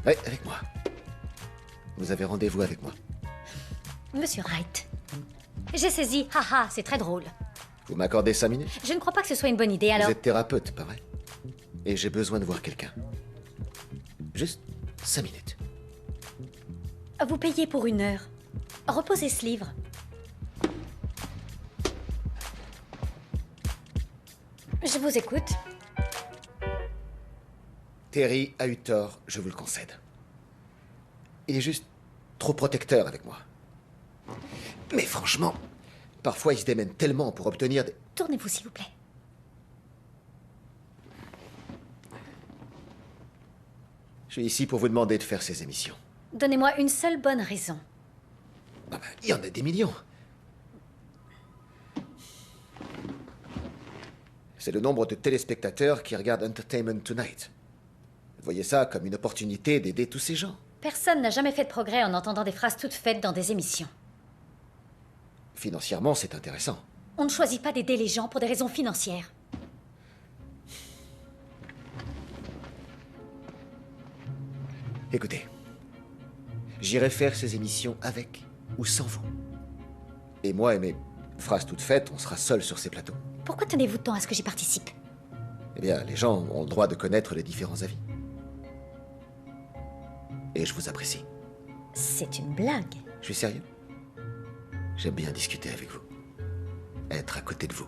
Ouais, avec moi. Vous avez rendez-vous avec moi. Monsieur Wright. J'ai saisi. Haha, c'est très drôle. Vous m'accordez 5 minutes? Je ne crois pas que ce soit une bonne idée, alors... Vous êtes thérapeute, pas vrai? Et j'ai besoin de voir quelqu'un. Juste 5 minutes. Vous payez pour 1 heure. Reposez ce livre. Je vous écoute. Terry a eu tort, je vous le concède. Il est juste trop protecteur avec moi. Mais franchement, parfois il se démène tellement pour obtenir des... Tournez-vous, s'il vous plaît. Je suis ici pour vous demander de faire ces émissions. Donnez-moi une seule bonne raison. Ah ben, il y en a des millions. C'est le nombre de téléspectateurs qui regardent Entertainment Tonight. Voyez ça comme une opportunité d'aider tous ces gens. Personne n'a jamais fait de progrès en entendant des phrases toutes faites dans des émissions. Financièrement, c'est intéressant. On ne choisit pas d'aider les gens pour des raisons financières. Écoutez, j'irai faire ces émissions avec ou sans vous. Et moi et mes phrases toutes faites, on sera seuls sur ces plateaux. Pourquoi tenez-vous tant à ce que j'y participe? Eh bien, les gens ont le droit de connaître les différents avis. Et je vous apprécie. C'est une blague. Je suis sérieux. J'aime bien discuter avec vous. Être à côté de vous.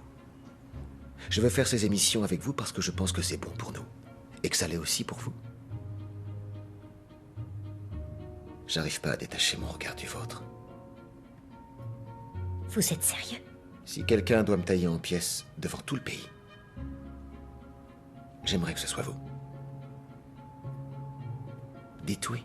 Je veux faire ces émissions avec vous parce que je pense que c'est bon pour nous. Et que ça l'est aussi pour vous. J'arrive pas à détacher mon regard du vôtre. Vous êtes sérieux? Si quelqu'un doit me tailler en pièces devant tout le pays, j'aimerais que ce soit vous. Dites oui.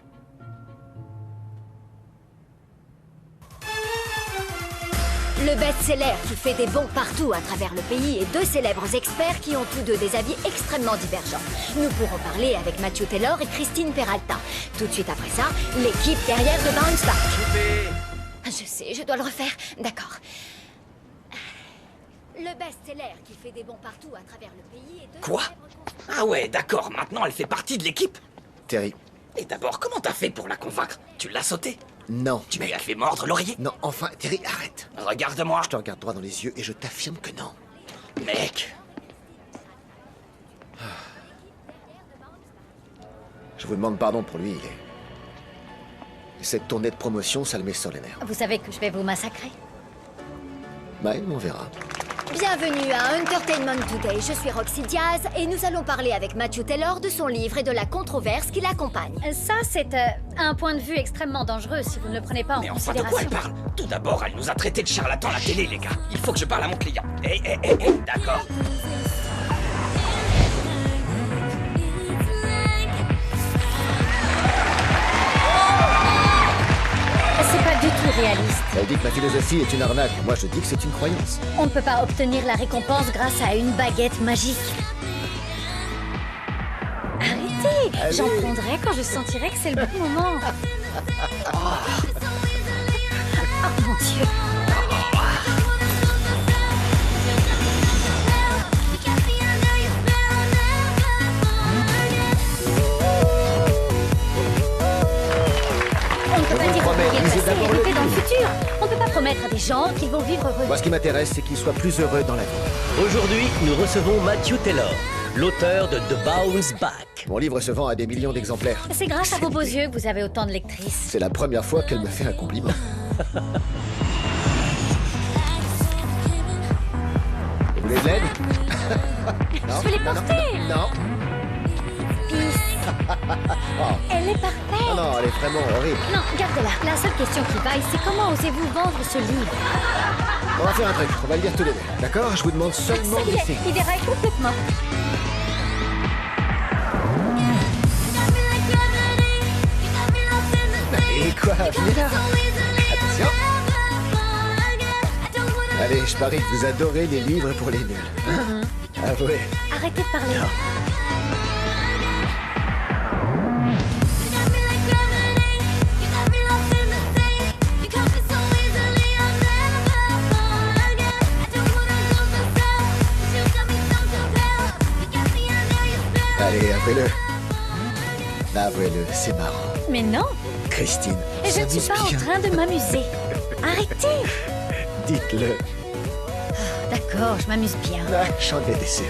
Le best-seller qui fait des bons partout à travers le pays et 2 célèbres experts qui ont tous deux des avis extrêmement divergents. Nous pourrons parler avec Matthew Taylor et Christine Peralta. Tout de suite après ça, l'équipe derrière de Bounce Back. Je sais, je dois le refaire. D'accord. Le best-seller qui fait des bons partout à travers le pays et 2 Quoi? Ah ouais, d'accord, maintenant elle fait partie de l'équipe. Terry. Et d'abord, comment t'as fait pour la convaincre? Tu l'as sauté? Non, Tu lui as fait mordre l'oreiller? Non, enfin, Terry, arrête. Regarde-moi. Je te regarde droit dans les yeux et je t'affirme que non. Mec, Je vous demande pardon pour lui, il est... Cette tournée de promotion, ça le met sur les nerfs. Vous savez que je vais vous massacrer? Ouais, on verra. Bienvenue à Entertainment Today, je suis Roxy Diaz et nous allons parler avec Matthew Taylor de son livre et de la controverse qui l'accompagne. Ça, c'est un point de vue extrêmement dangereux si vous ne le prenez pas en mais enfin de quoi considération. elle parle? Tout d'abord, elle nous a traités de charlatans à la télé, les gars. Il faut que je parle à mon client. Hé, d'accord. réaliste. Elle dit que ma philosophie est une arnaque. Moi, je dis que c'est une croyance. On ne peut pas obtenir la récompense grâce à une baguette magique. Arrêtez! Allez. J'en prendrai quand je sentirai que c'est le bon moment. Oh mon Dieu! On ne peut pas dire promets, oublier le lisez passé d'abord et le éviter dans le livre. futur. On ne peut pas promettre à des gens qu'ils vont vivre heureux. Moi, ce qui m'intéresse, c'est qu'ils soient plus heureux dans la vie. Aujourd'hui, nous recevons Matthew Taylor, l'auteur de The Bounce Back. Mon livre se vend à des millions d'exemplaires. C'est grâce à vos beaux yeux que vous avez autant de lectrices. C'est la première fois qu'elle me fait un compliment. Vous voulez de l'aide? Non, Je peux les non, porter. Non, Elle est parfaite. non, non, elle est vraiment horrible. Non, gardez-la. La seule question qui vaille, c'est comment osez-vous vendre ce livre? On va faire un truc, on va le lire tous les deux. D'accord? Je vous demande seulement Ça y d'essayer. est, il déraille complètement. Et quoi? Venez là. Attention. Allez, je parie que vous adorez les livres pour les nuls. Hein? Avouez. Arrêtez de parler. Allez, avouez-le. Avouez-le, c'est marrant. Mais non, Christine, je ne suis s'amuse pas en bien. train de m'amuser. Arrêtez. Dites-le. D'accord, je m'amuse bien. Ah, j'en ai déçu.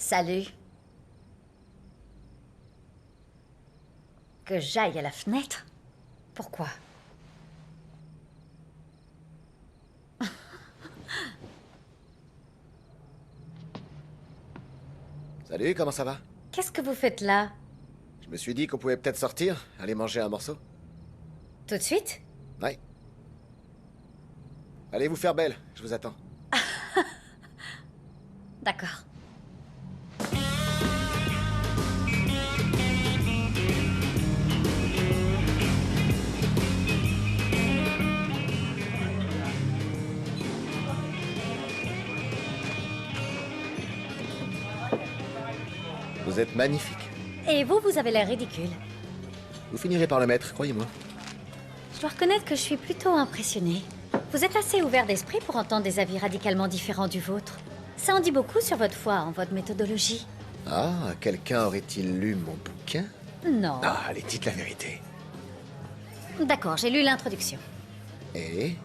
Salut. Que j'aille à la fenêtre? Pourquoi? Salut, comment ça va? Qu'est-ce que vous faites là? Je me suis dit qu'on pouvait peut-être sortir, aller manger un morceau. Tout de suite? Ouais. Allez vous faire belle, je vous attends. D'accord. Vous êtes magnifique. Et vous, vous avez l'air ridicule. Vous finirez par le mettre, croyez-moi. Je dois reconnaître que je suis plutôt impressionnée. Vous êtes assez ouvert d'esprit pour entendre des avis radicalement différents du vôtre. Ça en dit beaucoup sur votre foi en votre méthodologie. Ah, quelqu'un aurait-il lu mon bouquin? Non. Ah, allez, dites la vérité. D'accord, j'ai lu l'introduction. Et?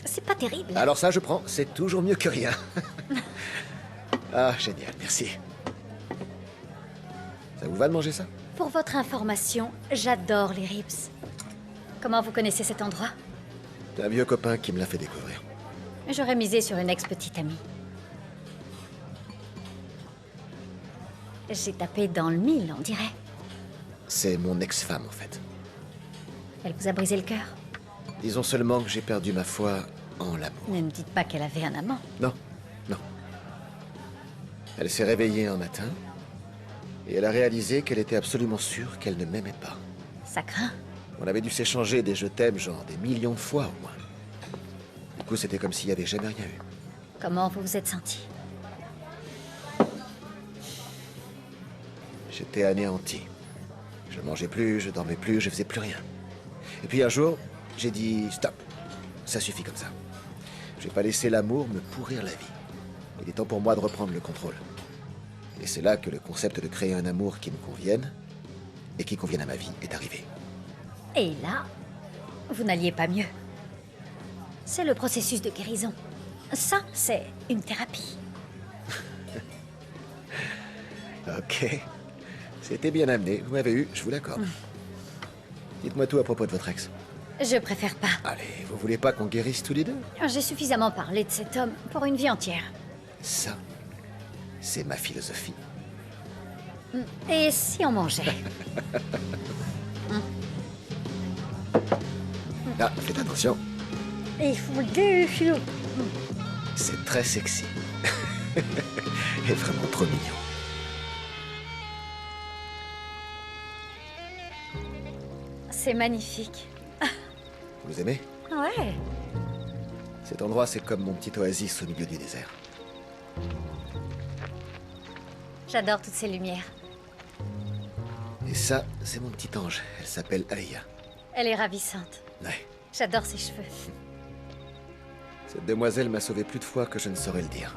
C'est pas terrible. Alors ça, je prends, c'est toujours mieux que rien. Ah, génial, merci. Ça vous va de manger ça? Pour votre information, j'adore les ribs. Comment vous connaissez cet endroit? C'est un vieux copain qui me l'a fait découvrir. J'aurais misé sur une ex-petite amie. J'ai tapé dans le mille, on dirait. C'est mon ex-femme, en fait. Elle vous a brisé le cœur? Disons seulement que j'ai perdu ma foi en l'amour. Ne me dites pas qu'elle avait un amant. Non, non. Elle s'est réveillée un matin et elle a réalisé qu'elle était absolument sûre qu'elle ne m'aimait pas. Ça craint. On avait dû s'échanger des je t'aime genre des millions de fois au moins. Du coup, c'était comme s'il n'y avait jamais rien eu. Comment vous vous êtes senti? J'étais anéanti. Je mangeais plus, je dormais plus, je faisais plus rien. Et puis un jour, j'ai dit stop. Ça suffit comme ça. Je vais pas laisser l'amour me pourrir la vie. Il est temps pour moi de reprendre le contrôle. Et c'est là que le concept de créer un amour qui me convienne et qui convienne à ma vie est arrivé. Et là, vous n'alliez pas mieux. C'est le processus de guérison. Ça, c'est une thérapie. Ok. C'était bien amené, vous m'avez eu, je vous l'accorde. Dites-moi tout à propos de votre ex. Je préfère pas. Allez, vous voulez pas qu'on guérisse tous les deux? J'ai suffisamment parlé de cet homme pour une vie entière. Ça, c'est ma philosophie. Et si on mangeait? Ah, faites attention. Il faut délicieux. C'est très sexy. Et vraiment trop mignon. C'est magnifique. Vous aimez? Ouais. Cet endroit, c'est comme mon petit oasis au milieu du désert. J'adore toutes ces lumières. Et ça, c'est mon petit ange. Elle s'appelle Alia. Elle est ravissante. Ouais. J'adore ses cheveux. Cette demoiselle m'a sauvé plus de fois que je ne saurais le dire.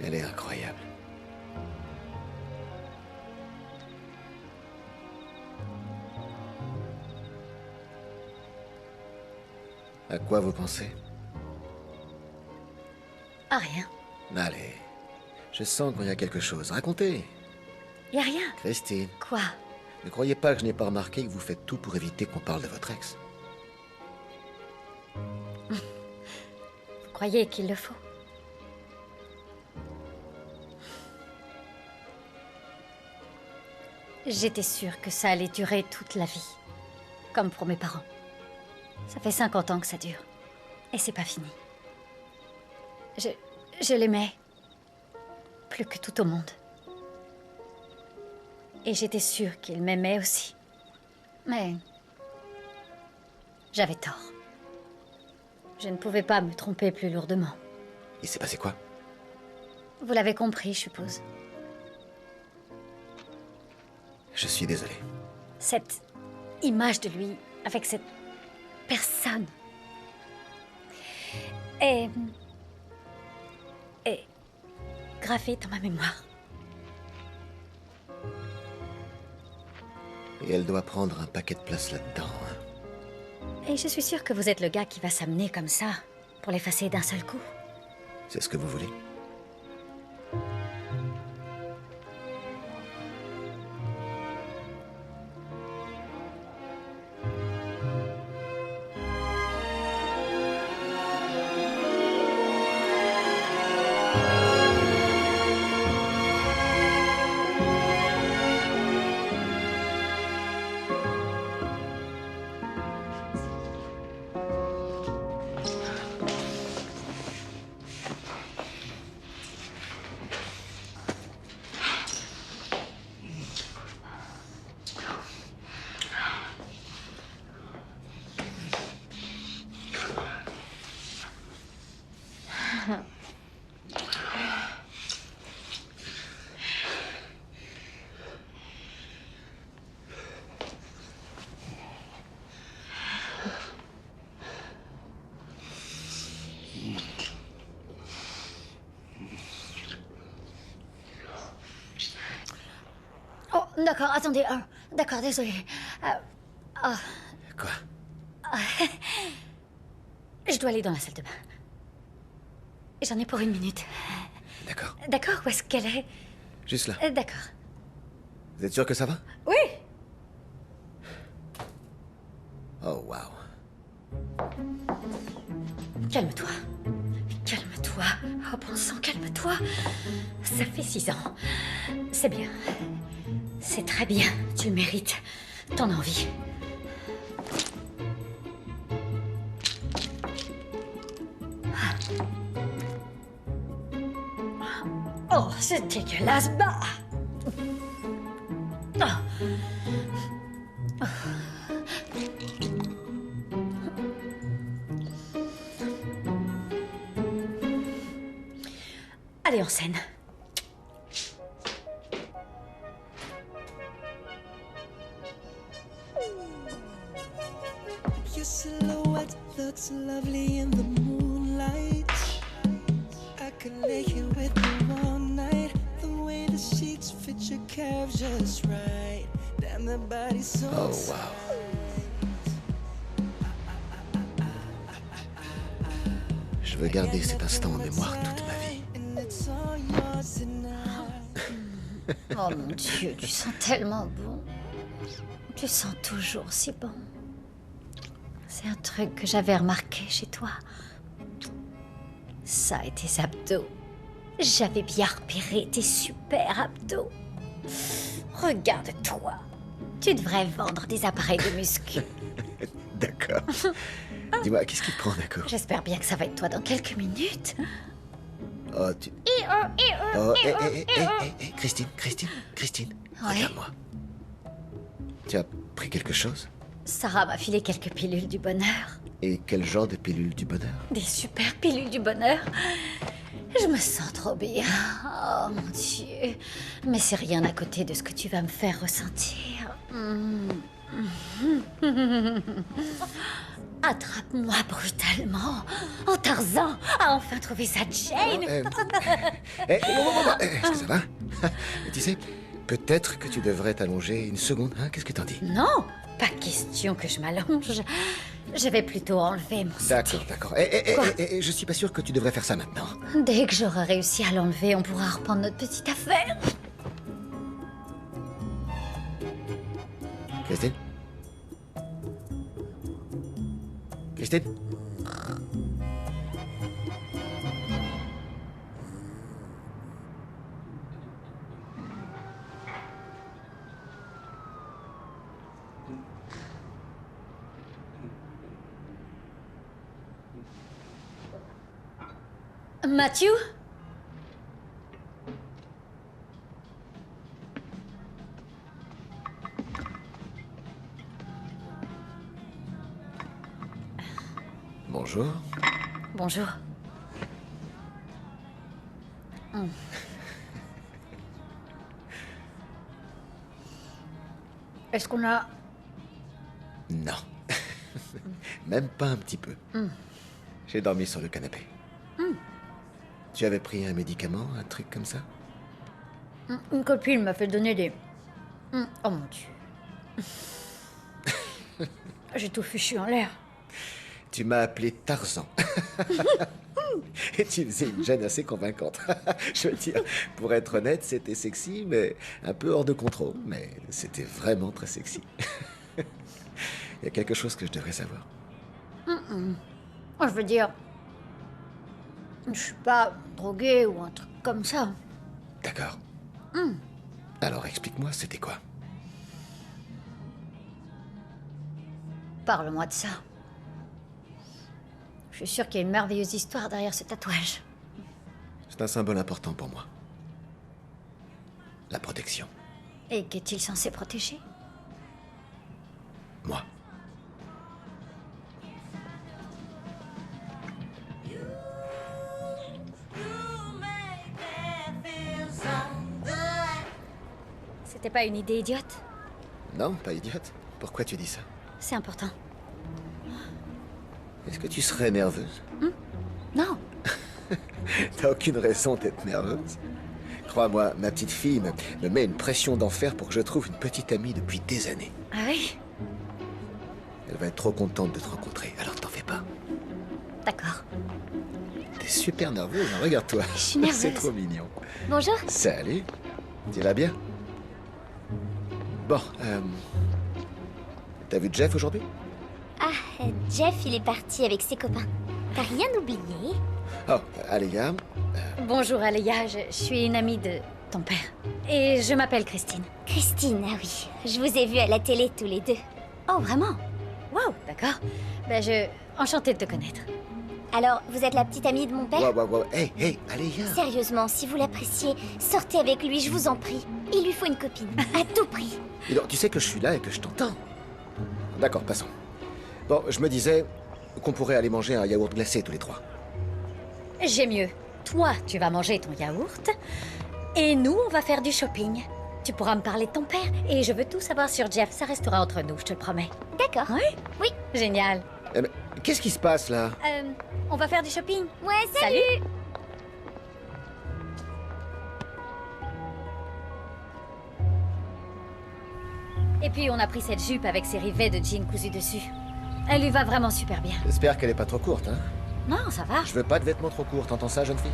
Elle est incroyable. À quoi vous pensez? Ah, rien. Allez. Je sens qu'il y a quelque chose. Racontez. Y a rien. Christine, Quoi? ne croyez pas que je n'ai pas remarqué que vous faites tout pour éviter qu'on parle de votre ex. Vous croyez qu'il le faut? J'étais sûre que ça allait durer toute la vie. Comme pour mes parents. Ça fait 50 ans que ça dure. Et c'est pas fini. Je l'aimais. Plus que tout au monde. Et j'étais sûre qu'il m'aimait aussi. Mais... j'avais tort. Je ne pouvais pas me tromper plus lourdement. Il s'est passé quoi? Vous l'avez compris, je suppose. Je suis désolé. Cette image de lui avec cette personne est gravée dans ma mémoire. Et elle doit prendre un paquet de place là-dedans. Hein. Et je suis sûre que vous êtes le gars qui va s'amener comme ça pour l'effacer d'un seul coup. C'est ce que vous voulez? Oh, d'accord, attendez. D'accord, désolé. Quoi? Je dois aller dans la salle de bain. J'en ai pour 1 minute. D'accord. D'accord, où est-ce qu'elle est? Juste là. D'accord. Vous êtes sûr que ça va? Oui. Oh, waouh. Calme-toi. Calme-toi. Oh, bon sang, calme-toi. Ça fait 6 ans. C'est bien. C'est très bien. Tu le mérites. T'en as envie. Oh, c'est dégueulasse. Bah. Oh. Allez en scène. Your silhouette looks lovely in the moonlight. I could lay here with you all night. The way the sheets fit your curves just right. Damn, the body's so Oh, wow. Je veux garder cet instant en mémoire toute ma vie. Oh mon Dieu, tu sens tellement bon. Tu sens toujours si bon. C'est un truc que j'avais remarqué chez toi. Ça et tes abdos. J'avais bien repéré tes super abdos. Regarde-toi. Tu devrais vendre des appareils de muscu. D'accord. Dis-moi, qu'est-ce qui te prend, d'accord? J'espère bien que ça va être toi dans quelques minutes. Oh, tu... Christine, Ouais. regarde-moi. Tu as pris quelque chose? Sarah m'a filé quelques pilules du bonheur. Et quel genre de pilule du bonheur? Des super pilules du bonheur. Je me sens trop bien. Oh mon Dieu. Mais c'est rien à côté de ce que tu vas me faire ressentir. Attrape-moi brutalement. Oh, Tarzan a enfin trouvé sa Jane. Est-ce que ça va? Tu sais, peut-être que tu devrais t'allonger une seconde, hein? Qu'est-ce que t'en dis? Non, pas question que je m'allonge. Je vais plutôt enlever mon sac. D'accord. Je suis pas sûr que tu devrais faire ça maintenant. Dès que j'aurai réussi à l'enlever, on pourra reprendre notre petite affaire. Christine? Christine? Matthew? Bonjour. Bonjour. Est-ce qu'on a... Non. Même pas un petit peu. J'ai dormi sur le canapé. Tu avais pris un médicament, un truc comme ça? Une copine m'a fait donner des... Oh mon Dieu. J'ai tout fichu en l'air. Tu m'as appelé Tarzan. Et tu faisais une gêne assez convaincante. Je veux dire, pour être honnête, c'était sexy, mais un peu hors de contrôle. Mais c'était vraiment très sexy. Il y a quelque chose que je devrais savoir. Je veux dire... Je suis pas droguée ou un truc comme ça. D'accord. Alors explique-moi, c'était quoi? Parle-moi de ça. Je suis sûre qu'il y a une merveilleuse histoire derrière ce tatouage. C'est un symbole important pour moi. La protection. Et qu'est-il censé protéger? Moi. C'était pas une idée idiote? Non, pas idiote. Pourquoi tu dis ça? C'est important. Est-ce que tu serais nerveuse? Non. T'as aucune raison d'être nerveuse. Crois-moi, ma petite fille me met une pression d'enfer pour que je trouve une petite amie depuis des années. Ah oui? Elle va être trop contente de te rencontrer, alors t'en fais pas. D'accord. T'es super nerveuse, hein, regarde-toi. Je suis nerveuse. C'est trop mignon. Bonjour. Salut. Tu vas bien? Bon, t'as vu Jeff aujourd'hui? Ah, Jeff, il est parti avec ses copains. T'as rien oublié? Oh, Aléa. Bonjour Aléa, je suis une amie de ton père. Et je m'appelle Christine. Christine, ah oui. Je vous ai vus à la télé tous les deux. Oh, vraiment? Waouh, d'accord. Enchantée de te connaître. Alors, vous êtes la petite amie de mon père? Wow. Hey, Aléa. Sérieusement, si vous l'appréciez, sortez avec lui, je vous en prie. Il lui faut une copine, à tout prix. Et donc, tu sais que je suis là et que je t'entends. D'accord, passons. Bon, je me disais qu'on pourrait aller manger un yaourt glacé tous les trois. J'ai mieux. Toi, tu vas manger ton yaourt. Et nous, on va faire du shopping. Tu pourras me parler de ton père. Et je veux tout savoir sur Jeff. Ça restera entre nous, je te le promets. D'accord. Oui? Oui. Génial. Mais qu'est-ce qui se passe, là? On va faire du shopping. Ouais, salut. Et puis, on a pris cette jupe avec ses rivets de jean cousu dessus. Elle lui va vraiment super bien. J'espère qu'elle est pas trop courte, hein? Non, ça va. Je veux pas de vêtements trop courts, t'entends ça, jeune fille?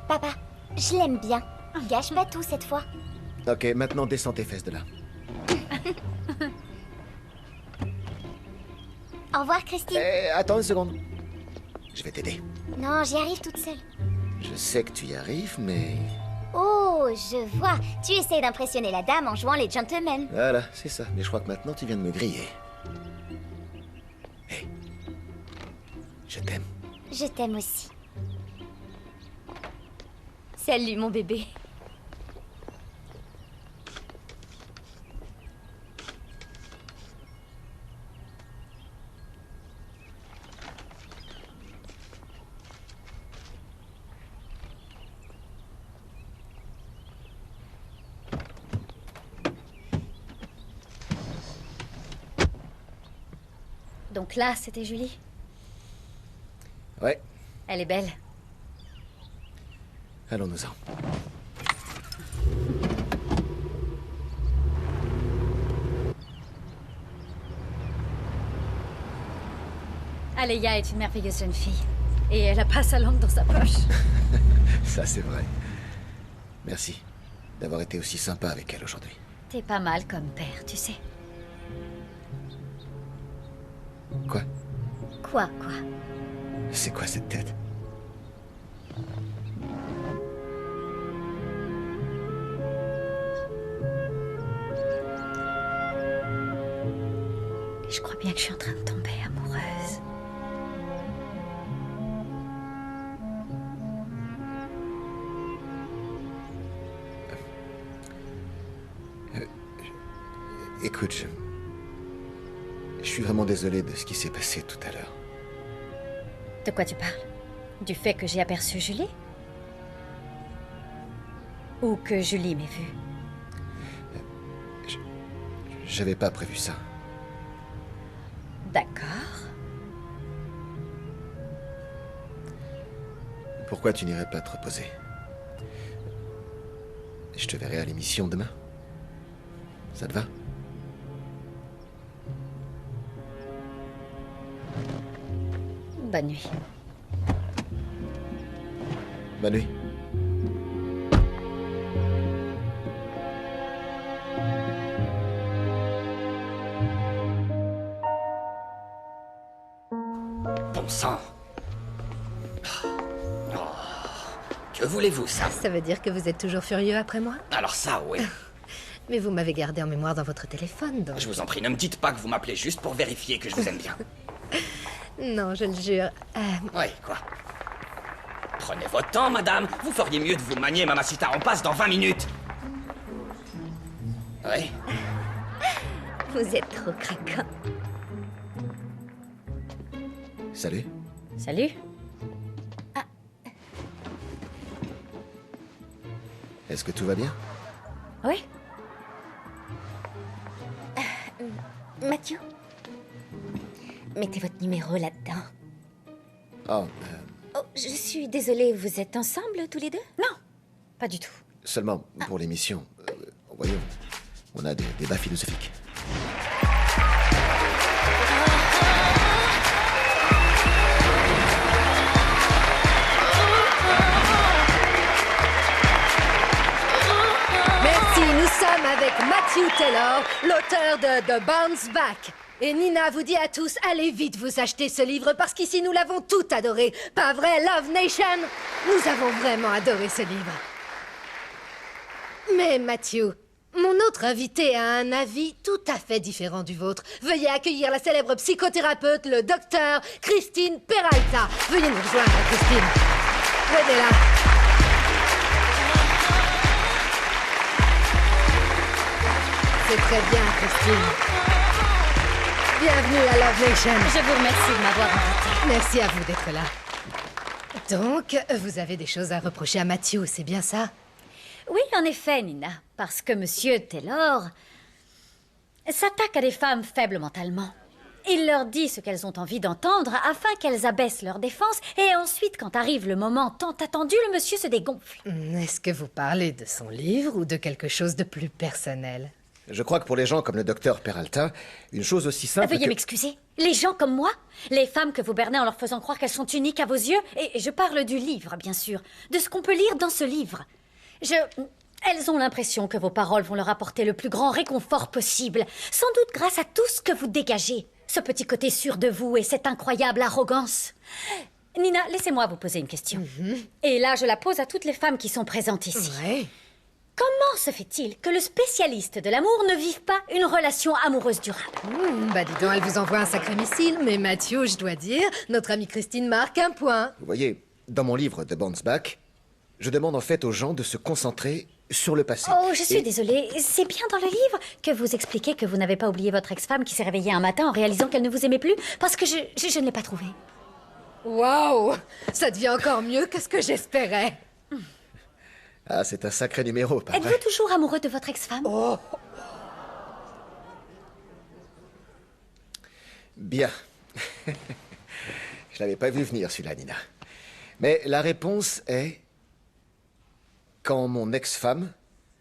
Papa, je l'aime bien. Gâche pas tout cette fois. Ok, maintenant descends tes fesses de là. Au revoir, Christine. Attends une seconde. Je vais t'aider. Non, j'y arrive toute seule. Je sais que tu y arrives, mais... Oh, je vois. Tu essaies d'impressionner la dame en jouant les gentlemen. Voilà, c'est ça. Mais je crois que maintenant, tu viens de me griller. Hé. Je t'aime. Je t'aime aussi. Salut, mon bébé. Donc là, c'était Julie? Ouais, Elle est belle. allons-nous-en. Aleya est une merveilleuse jeune fille. Et elle a pas sa langue dans sa poche. Ça, c'est vrai. Merci d'avoir été aussi sympa avec elle aujourd'hui. T'es pas mal comme père, tu sais. Quoi? Quoi? C'est quoi cette tête? Je crois bien que je suis en train de tomber amoureuse. Écoute, je suis vraiment désolé de ce qui s'est passé tout à l'heure. De quoi tu parles? Du fait que j'ai aperçu Julie? Ou que Julie m'ait vue? J'avais pas prévu ça. D'accord. Pourquoi tu n'irais pas te reposer? Je te verrai à l'émission demain. Ça te va? Bonne nuit. Bonne nuit. Bon sang. Oh. Que voulez-vous, ça? Ça veut dire que vous êtes toujours furieux après moi? Alors ça, oui. Mais vous m'avez gardé en mémoire dans votre téléphone, donc... Je vous en prie, ne me dites pas que vous m'appelez juste pour vérifier que je vous aime bien. Non, je le jure. Oui, quoi? Prenez votre temps, madame. Vous feriez mieux de vous manier, Mamacita. On passe dans 20 minutes. Oui. Vous êtes trop craquant. Salut. Salut. Est-ce que tout va bien? Oui. Mathieu, mettez votre numéro là-dedans. Oh, Oh, je suis désolée, vous êtes ensemble tous les deux? Non, pas du tout. seulement pour l'émission. Voyons, on a des débats philosophiques. Merci, nous sommes avec Matthew Taylor, l'auteur de The Bounce Back. Et Nina vous dit à tous, allez vite vous acheter ce livre parce qu'ici nous l'avons tout adoré. Pas vrai, Love Nation? Nous avons vraiment adoré ce livre. Mais Matthew, mon autre invité a un avis tout à fait différent du vôtre. Veuillez accueillir la célèbre psychothérapeute, le docteur Christine Peralta. Veuillez nous rejoindre, Christine. Venez là. C'est très bien, Christine. Bienvenue à Love Nation. Je vous remercie de m'avoir invité. Merci à vous d'être là. Donc, vous avez des choses à reprocher à Matthew, c'est bien ça? Oui, en effet, Nina. Parce que Monsieur Taylor s'attaque à des femmes faibles mentalement. Il leur dit ce qu'elles ont envie d'entendre afin qu'elles abaissent leur défense et ensuite, quand arrive le moment tant attendu, le monsieur se dégonfle. Est-ce que vous parlez de son livre ou de quelque chose de plus personnel? Je crois que pour les gens comme le docteur Peralta, une chose aussi simple Veuillez que... m'excuser. Les gens comme moi, les femmes que vous bernez en leur faisant croire qu'elles sont uniques à vos yeux, et je parle du livre, bien sûr, de ce qu'on peut lire dans ce livre. Elles ont l'impression que vos paroles vont leur apporter le plus grand réconfort possible, sans doute grâce à tout ce que vous dégagez. Ce petit côté sûr de vous et cette incroyable arrogance. Nina, laissez-moi vous poser une question. Et là, je la pose à toutes les femmes qui sont présentes ici. Ouais. Comment se fait-il que le spécialiste de l'amour ne vive pas une relation amoureuse durable? Bah dis donc, elle vous envoie un sacré missile. Mais Mathieu, je dois dire, notre amie Christine marque un point. Vous voyez, dans mon livre The Bounce Back, je demande en fait aux gens de se concentrer sur le passé. Oh, je suis désolée. C'est bien dans le livre que vous expliquez que vous n'avez pas oublié votre ex-femme qui s'est réveillée un matin en réalisant qu'elle ne vous aimait plus, parce que je ne l'ai pas trouvée. Waouh! Ça devient encore mieux que ce que j'espérais. Ah, c'est un sacré numéro, pas vrai? Êtes-vous toujours amoureux de votre ex-femme? Oh. Bien. Je l'avais pas vu venir, celui-là, Nina. Mais la réponse est... Quand mon ex-femme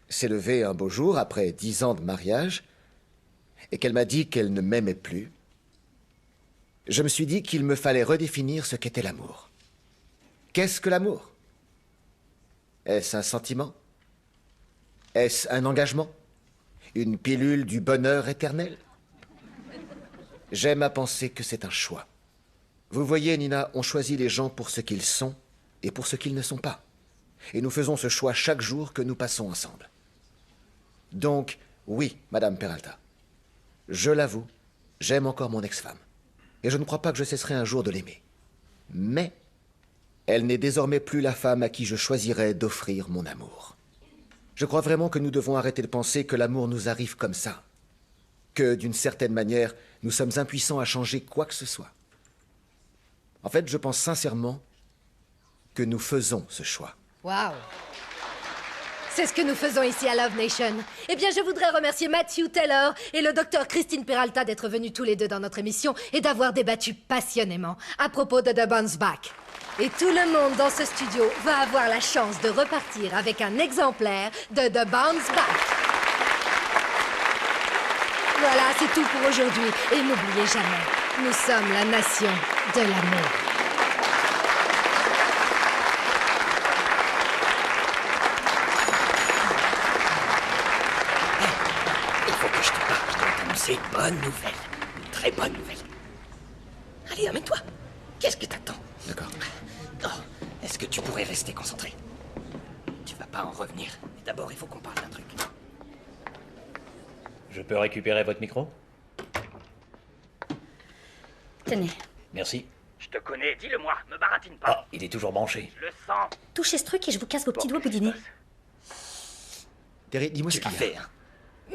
s'est levée un beau jour, après 10 ans de mariage, et qu'elle m'a dit qu'elle ne m'aimait plus, je me suis dit qu'il me fallait redéfinir ce qu'était l'amour. Qu'est-ce que l'amour? Est-ce un sentiment? Est-ce un engagement? Une pilule du bonheur éternel? J'aime à penser que c'est un choix. Vous voyez, Nina, on choisit les gens pour ce qu'ils sont et pour ce qu'ils ne sont pas. Et nous faisons ce choix chaque jour que nous passons ensemble. Donc, oui, Madame Peralta, je l'avoue, j'aime encore mon ex-femme. Et je ne crois pas que je cesserai un jour de l'aimer. Mais elle n'est désormais plus la femme à qui je choisirais d'offrir mon amour. Je crois vraiment que nous devons arrêter de penser que l'amour nous arrive comme ça. Que, d'une certaine manière, nous sommes impuissants à changer quoi que ce soit. En fait, je pense sincèrement que nous faisons ce choix. Waouh! C'est ce que nous faisons ici à Love Nation. Eh bien, je voudrais remercier Matthew Taylor et le docteur Christine Peralta d'être venus tous les deux dans notre émission et d'avoir débattu passionnément à propos de The Bounce Back. Et tout le monde dans ce studio va avoir la chance de repartir avec un exemplaire de The Bounce Back. Voilà, c'est tout pour aujourd'hui. Et n'oubliez jamais, nous sommes la nation de l'amour. C'est une bonne nouvelle. Une très bonne nouvelle. Allez, amène-toi. Qu'est-ce que t'attends? D'accord. Oh, est-ce que tu pourrais rester concentré? Tu vas pas en revenir. Mais d'abord, il faut qu'on parle d'un truc. Je peux récupérer votre micro? Tenez. Merci. Je te connais, dis-le-moi, me baratine pas. Ah, il est toujours branché. Je le sens. Touchez ce truc et je vous casse vos petits doigts boudinés. Terry, dis-moi ce Tu qu'il l'as y a. fait, hein?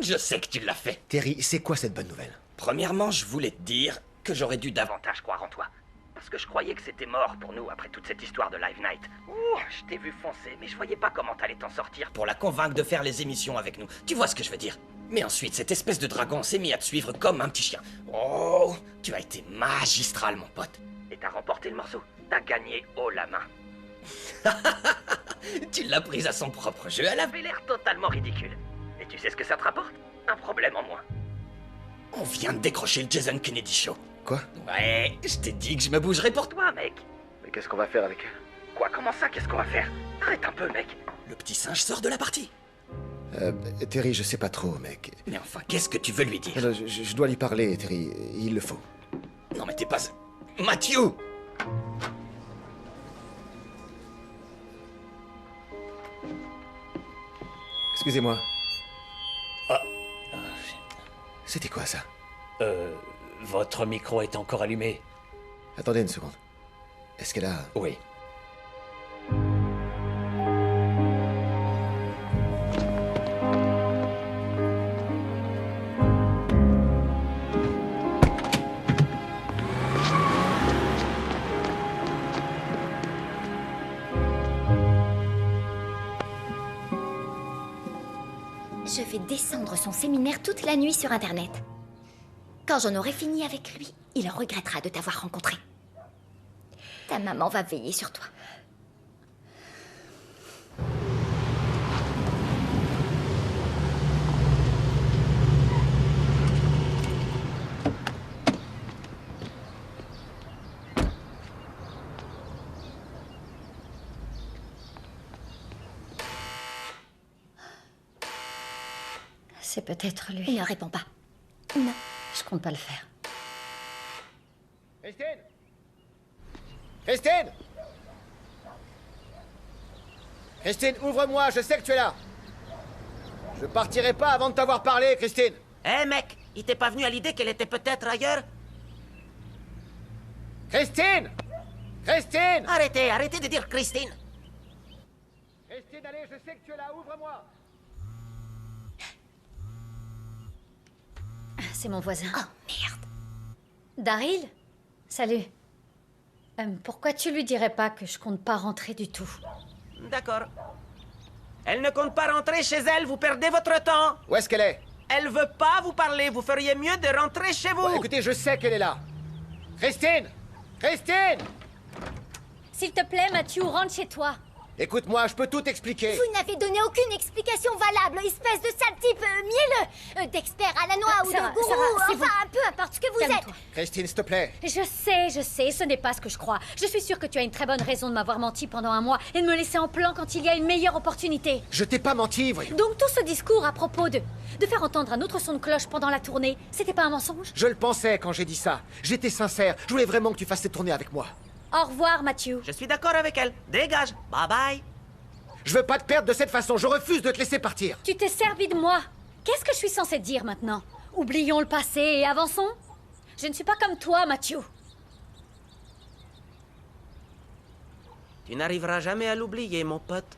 Je sais que tu l'as fait. Terry, c'est quoi cette bonne nouvelle? Premièrement, je voulais te dire que j'aurais dû davantage croire en toi. Parce que je croyais que c'était mort pour nous après toute cette histoire de Live Night. Ouh, je t'ai vu foncer, mais je voyais pas comment t'allais t'en sortir pour la convaincre de faire les émissions avec nous. Tu vois ce que je veux dire? Mais ensuite, cette espèce de dragon s'est mis à te suivre comme un petit chien. Oh, tu as été magistral, mon pote. Et t'as remporté le morceau. T'as gagné haut la main. Tu l'as prise à son propre jeu, elle avait l'air totalement ridicule. Et tu sais ce que ça te rapporte? Un problème en moins. On vient de décrocher le Jason Kennedy Show. Quoi? Ouais, je t'ai dit que je me bougerais pour toi, mec. Mais qu'est-ce qu'on va faire avec elle? Quoi, comment ça? Qu'est-ce qu'on va faire? Arrête un peu, mec. Le petit singe sort de la partie. Terry, je sais pas trop, mec. Mais enfin, qu'est-ce que tu veux lui dire? Je dois lui parler, Terry. Il le faut. Non mais t'es pas... Matthew! Excusez-moi. Ah. C'était quoi ça? Votre micro est encore allumé. Attendez une seconde. Est-ce qu'elle a... Oui. Je vais descendre son séminaire toute la nuit sur Internet. Quand j'en aurai fini avec lui, il regrettera de t'avoir rencontré. Ta maman va veiller sur toi. C'est peut-être lui. Il ne répond pas. Non. Je compte pas le faire. Christine! Christine! Christine, ouvre-moi, je sais que tu es là. Je partirai pas avant de t'avoir parlé, Christine. Hé mec, il t'est pas venu à l'idée qu'elle était peut-être ailleurs? Christine! Christine! Arrêtez de dire Christine. Christine, allez, je sais que tu es là, ouvre-moi. C'est mon voisin. Oh, merde. Daryl? Salut. Pourquoi tu lui dirais pas que je compte pas rentrer du tout? D'accord. Elle ne compte pas rentrer chez elle, vous perdez votre temps. Où est-ce qu'elle est? Elle veut pas vous parler, vous feriez mieux de rentrer chez vous. Bon, écoutez, je sais qu'elle est là. Christine! Christine! S'il te plaît, Matthew, rentre chez toi. Écoute-moi, je peux tout expliquer. Vous n'avez donné aucune explication valable, espèce de sale type mielleux, d'expert à la noix ou Sarah, de gourou, Sarah, c'est enfin, peu importe ce que vous êtes. Calme-toi. Christine, s'il te plaît. Je sais, ce n'est pas ce que je crois. Je suis sûre que tu as une très bonne raison de m'avoir menti pendant un mois et de me laisser en plan quand il y a une meilleure opportunité. Je t'ai pas menti, voyons. Donc tout ce discours à propos de faire entendre un autre son de cloche pendant la tournée, c'était pas un mensonge? Je le pensais quand j'ai dit ça. J'étais sincère. Je voulais vraiment que tu fasses cette tournée avec moi. Au revoir, Matthew. Je suis d'accord avec elle. Dégage. Bye bye. Je veux pas te perdre de cette façon. Je refuse de te laisser partir. Tu t'es servi de moi. Qu'est-ce que je suis censée dire maintenant? Oublions le passé et avançons? Je ne suis pas comme toi, Matthew. Tu n'arriveras jamais à l'oublier, mon pote.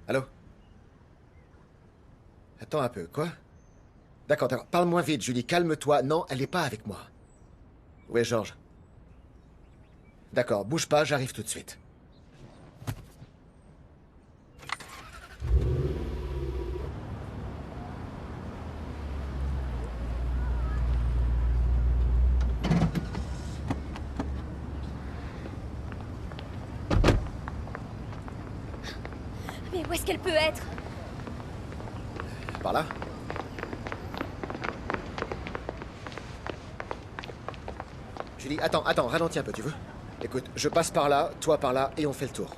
Allô? Attends un peu, quoi? D'accord, d'accord. Parle-moi vite, Julie. Calme-toi. Non, elle n'est pas avec moi. Où est Georges? D'accord, bouge pas, j'arrive tout de suite. Mais où est-ce qu'elle peut être? Par là? Julie, attends, ralentis un peu, tu veux? Écoute, je passe par là, toi par là, et on fait le tour.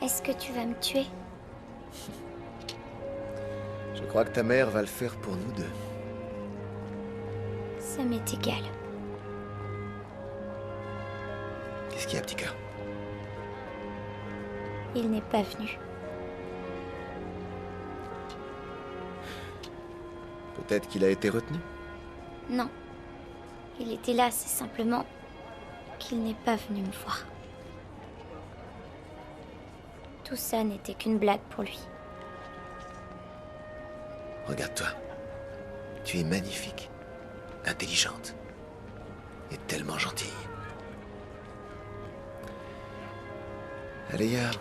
Est-ce que tu vas me tuer? Je crois que ta mère va le faire pour nous deux. Ça m'est égal. Qu'est-ce qu'il y a, petit cœur? Il n'est pas venu. Peut-être qu'il a été retenu? Non. Il était là, c'est simplement qu'il n'est pas venu me voir. Tout ça n'était qu'une blague pour lui. Regarde-toi. Tu es magnifique, intelligente et tellement gentille. Aléa,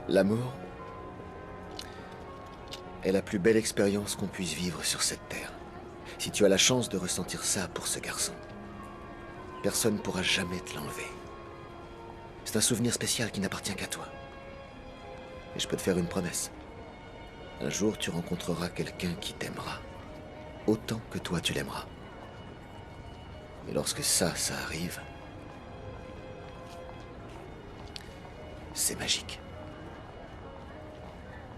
l'amour est la plus belle expérience qu'on puisse vivre sur cette terre. Si tu as la chance de ressentir ça pour ce garçon, personne ne pourra jamais te l'enlever. C'est un souvenir spécial qui n'appartient qu'à toi. Et je peux te faire une promesse. Un jour, tu rencontreras quelqu'un qui t'aimera, autant que toi tu l'aimeras. Et lorsque ça arrive, c'est magique.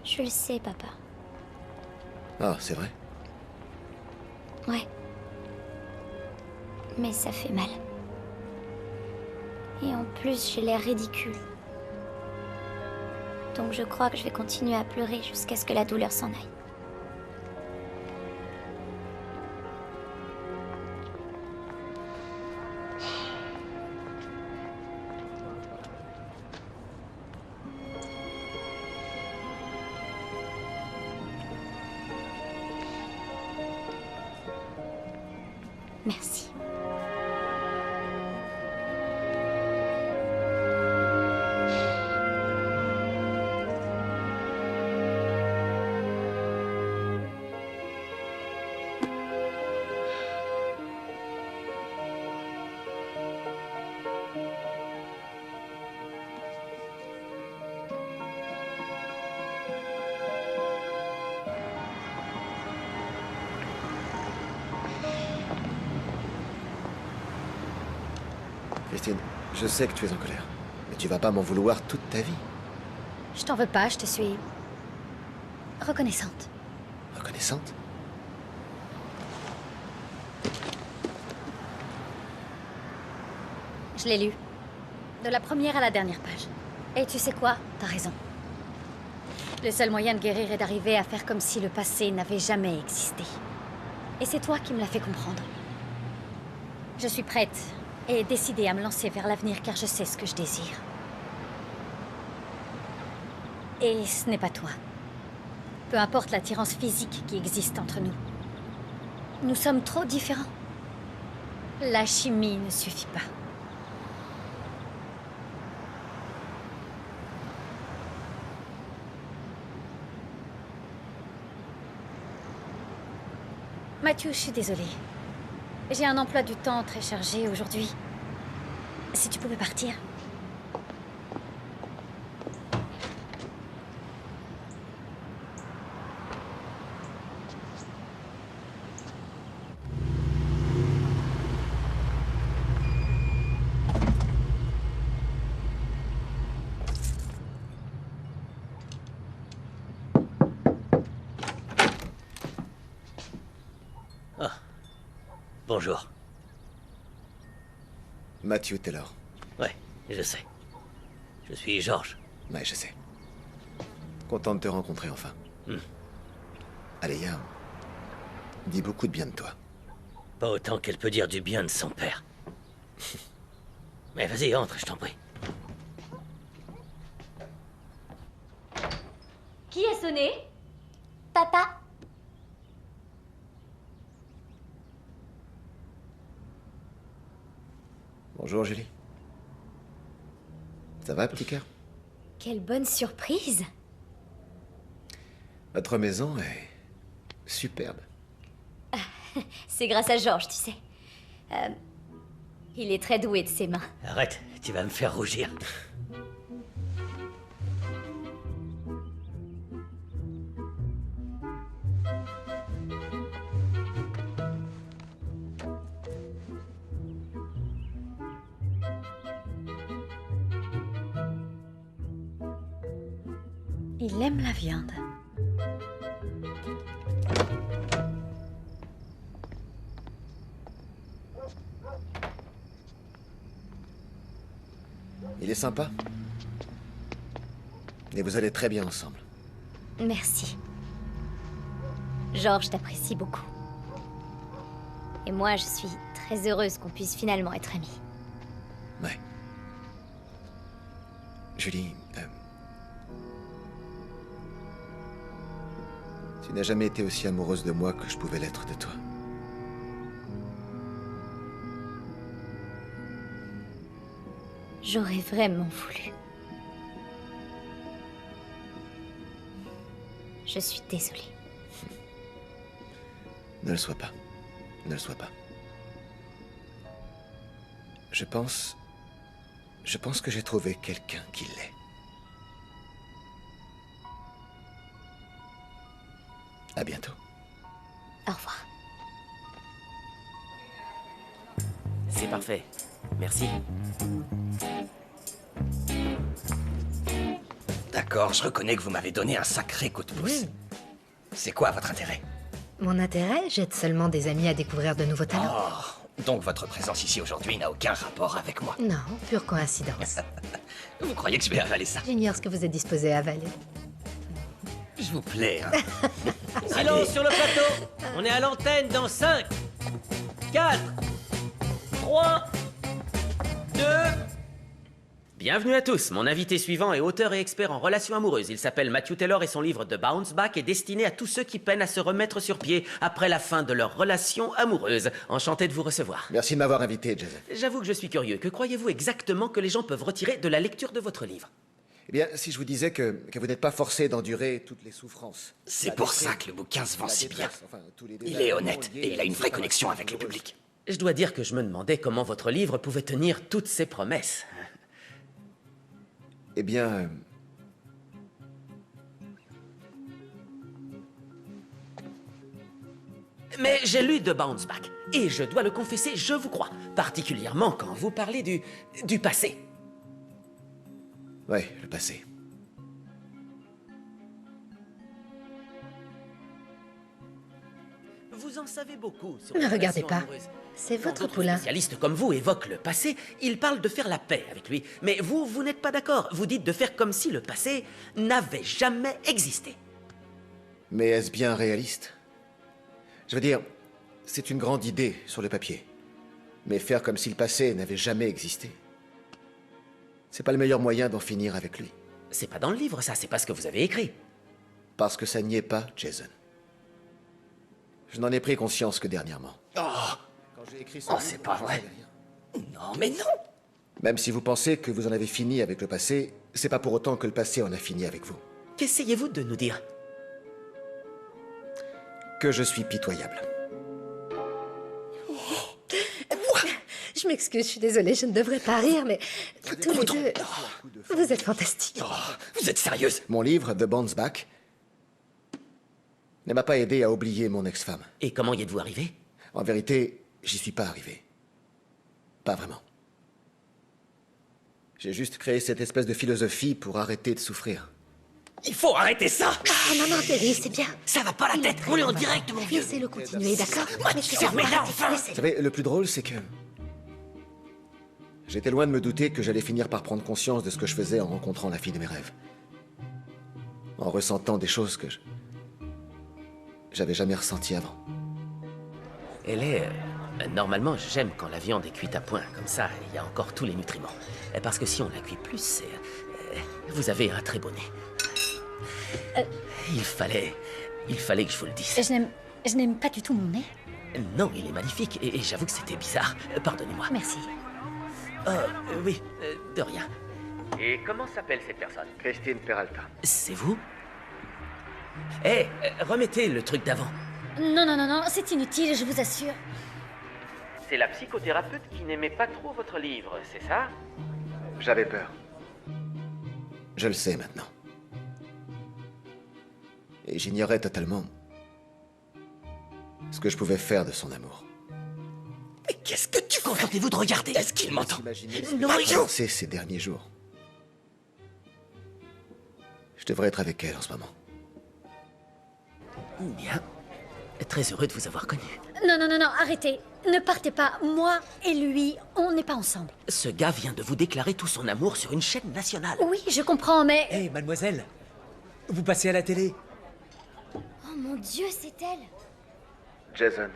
Je le sais, papa. Ah, c'est vrai? Ouais. Mais ça fait mal. Et en plus, j'ai l'air ridicule. Donc je crois que je vais continuer à pleurer jusqu'à ce que la douleur s'en aille. Merci. Christine, je sais que tu es en colère, mais tu vas pas m'en vouloir toute ta vie. Je t'en veux pas, je te suis reconnaissante. Reconnaissante? Je l'ai lu. De la première à la dernière page. Et tu sais quoi? T'as raison. Le seul moyen de guérir est d'arriver à faire comme si le passé n'avait jamais existé. Et c'est toi qui me l'as fait comprendre. Je suis prête et décidée à me lancer vers l'avenir car je sais ce que je désire. Et ce n'est pas toi. Peu importe l'attirance physique qui existe entre nous. Nous sommes trop différents. La chimie ne suffit pas. Mathieu, je suis désolée. J'ai un emploi du temps très chargé aujourd'hui. Si tu pouvais partir. Bonjour. Matthew Taylor. Ouais, je sais. Je suis George. Ouais, je sais. Content de te rencontrer enfin. Allez, Yam. Dis beaucoup de bien de toi. Pas autant qu'elle peut dire du bien de son père. Mais vas-y, entre, je t'en prie. Qui a sonné? Papa, Bonjour, Julie. Ça va, petit cœur? Quelle bonne surprise! Notre maison est superbe. C'est grâce à Georges, tu sais. Il est très doué de ses mains. Arrête, tu vas me faire rougir. Il aime la viande. Il est sympa. Et vous allez très bien ensemble. Merci. Georges t'apprécie beaucoup. Et moi, je suis très heureuse qu'on puisse finalement être amis. Ouais. Julie, tu n'as jamais été aussi amoureuse de moi que je pouvais l'être de toi. J'aurais vraiment voulu. Je suis désolée. Ne le sois pas. Ne le sois pas. Je pense que j'ai trouvé quelqu'un qui l'est. À bientôt. Au revoir. C'est parfait. Merci. D'accord, je reconnais que vous m'avez donné un sacré coup de pouce. Oui. C'est quoi votre intérêt? Mon intérêt, j'aide seulement des amis à découvrir de nouveaux talents. Oh, donc votre présence ici aujourd'hui n'a aucun rapport avec moi. Non, pure coïncidence. Vous croyez que je vais avaler ça? J'ignore ce que vous êtes disposé à avaler. Je vous plais, hein? Silence sur le plateau. On est à l'antenne dans 5, 4, 3, 2... Bienvenue à tous. Mon invité suivant est auteur et expert en relations amoureuses. Il s'appelle Matthew Taylor et son livre The Bounce Back est destiné à tous ceux qui peinent à se remettre sur pied après la fin de leur relation amoureuse. Enchanté de vous recevoir. Merci de m'avoir invité, Jason. J'avoue que je suis curieux. Que croyez-vous exactement que les gens peuvent retirer de la lecture de votre livre? Eh bien, si je vous disais que vous n'êtes pas forcé d'endurer toutes les souffrances. C'est pour ça que le bouquin se vend si bien. Il est honnête et il a une vraie connexion avec le public. Je dois dire que je me demandais comment votre livre pouvait tenir toutes ses promesses. Eh bien... Mais j'ai lu The Bounce Back, et je dois le confesser, je vous crois, particulièrement quand vous parlez du passé. Oui, le passé. Vous en savez beaucoup sur Ne les regardez relations pas. amoureuses. C'est Quand votre d'autres poulain. spécialistes comme vous évoquent le passé, ils parlent de faire la paix avec lui. Mais vous n'êtes pas d'accord. Vous dites de faire comme si le passé n'avait jamais existé. Mais est-ce bien réaliste? Je veux dire, c'est une grande idée sur le papier. Mais faire comme si le passé n'avait jamais existé, c'est pas le meilleur moyen d'en finir avec lui. C'est pas dans le livre, ça. C'est pas ce que vous avez écrit. Parce que ça n'y est pas, Jason. Je n'en ai pris conscience que dernièrement. Quand j'ai écrit ce livre, c'est pas je vrai. savais rien. Non, mais non. Même si vous pensez que vous en avez fini avec le passé, c'est pas pour autant que le passé en a fini avec vous. Qu'essayez-vous de nous dire? Que je suis pitoyable. Je m'excuse, je suis désolée, je ne devrais pas rire, mais tous les deux, vous êtes fantastiques. Vous êtes sérieuse? Mon livre, The Bounce Back, ne m'a pas aidé à oublier mon ex-femme. Et comment y êtes-vous arrivé? En vérité, j'y suis pas arrivé. Pas vraiment. J'ai juste créé cette espèce de philosophie pour arrêter de souffrir. Il faut arrêter ça. Oh non, Terry, c'est bien. Ça va pas la tête. On est en direct, mon vieux. Laissez-le continuer, d'accord? Fermez-la, enfin. Vous savez, le plus drôle, c'est que... J'étais loin de me douter que j'allais finir par prendre conscience de ce que je faisais en rencontrant la fille de mes rêves. En ressentant des choses que j'avais jamais ressenties avant. Elle est... normalement, j'aime quand la viande est cuite à point. Comme ça, il y a encore tous les nutriments. Parce que si on la cuit plus, c'est... vous avez un très beau nez. Il fallait que je vous le dise. Je n'aime pas du tout mon nez. Non, il est magnifique. Et j'avoue que c'était bizarre. Pardonnez-moi. Merci. Oui, de rien. Et comment s'appelle cette personne? Christine Peralta. C'est vous? Remettez le truc d'avant. Non, c'est inutile, je vous assure. C'est la psychothérapeute qui n'aimait pas trop votre livre, c'est ça? J'avais peur. Je le sais maintenant. Et j'ignorais totalement ce que je pouvais faire de son amour. Mais qu'est-ce que tu contentez-vous de regarder? Est-ce qu'il m'entend? Imaginez ce que j'ai pensé ces derniers jours. Je devrais être avec elle en ce moment. Bien. Très heureux de vous avoir connu. Non, arrêtez. Ne partez pas. Moi et lui, on n'est pas ensemble. Ce gars vient de vous déclarer tout son amour sur une chaîne nationale. Oui, je comprends, mais... Hé, mademoiselle, vous passez à la télé. Oh mon Dieu, c'est elle. Jason,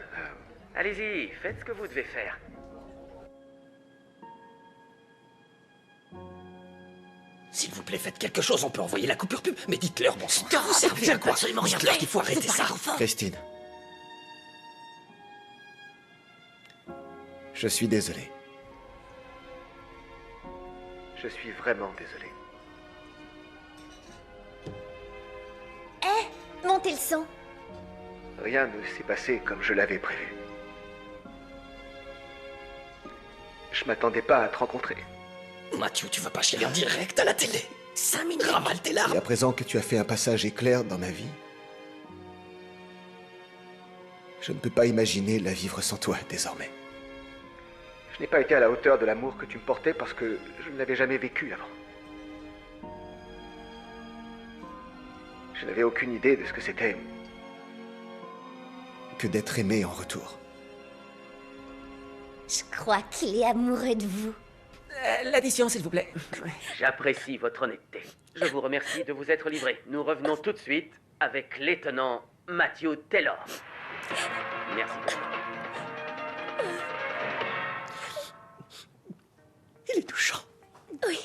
Allez-y, faites ce que vous devez faire. S'il vous plaît, faites quelque chose. On peut envoyer la coupure pub. Mais dites-leur, bon sang. Vous servez à quoi? Absolument rien. Dites-leur qu'il faut arrêter ça. Christine. Je suis désolé. Je suis vraiment désolé. Montez le son. Rien ne s'est passé comme je l'avais prévu. Je m'attendais pas à te rencontrer. Matthew, tu vas pas chialer en direct à la télé. 5 minutes, ravale tes larmes. Et à présent que tu as fait un passage éclair dans ma vie, je ne peux pas imaginer la vivre sans toi désormais. Je n'ai pas été à la hauteur de l'amour que tu me portais parce que je ne l'avais jamais vécu avant. Je n'avais aucune idée de ce que c'était que d'être aimé en retour. Je crois qu'il est amoureux de vous. L'addition, s'il vous plaît. J'apprécie votre honnêteté. Je vous remercie de vous être livré. Nous revenons tout de suite avec l'étonnant Matthew Taylor. Merci beaucoup. Il est touchant. Oui.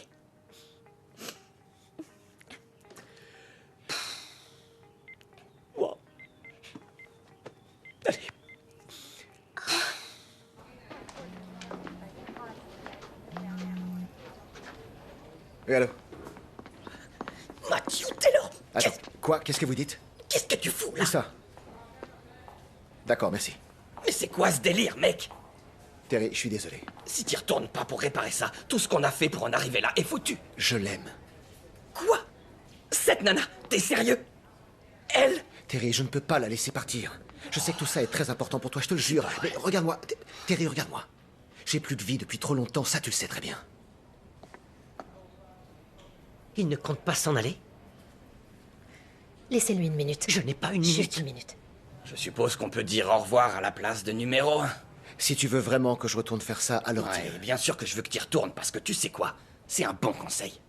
Oui, allô? Matthew Taylor! Attends, quoi? Qu'est-ce que vous dites? Qu'est-ce que tu fous, là? Où ça? D'accord, merci. Mais c'est quoi ce délire, mec? Terry, je suis désolé. Si t'y retournes pas pour réparer ça, tout ce qu'on a fait pour en arriver là est foutu. Je l'aime. Quoi? Cette nana? T'es sérieux? Elle? Terry, je ne peux pas la laisser partir. Je sais que tout ça est très important pour toi, je te le jure. Mais regarde-moi. Terry, regarde-moi. J'ai plus de vie depuis trop longtemps, ça tu le sais très bien. Il ne compte pas s'en aller? Laissez-lui une minute. Je n'ai pas une minute. Juste une minute. Je suppose qu'on peut dire au revoir à la place de numéro 1. Si tu veux vraiment que je retourne faire ça, alors Ouais, dis-le. bien sûr que je veux que tu y retournes, parce que tu sais quoi? C'est un bon conseil.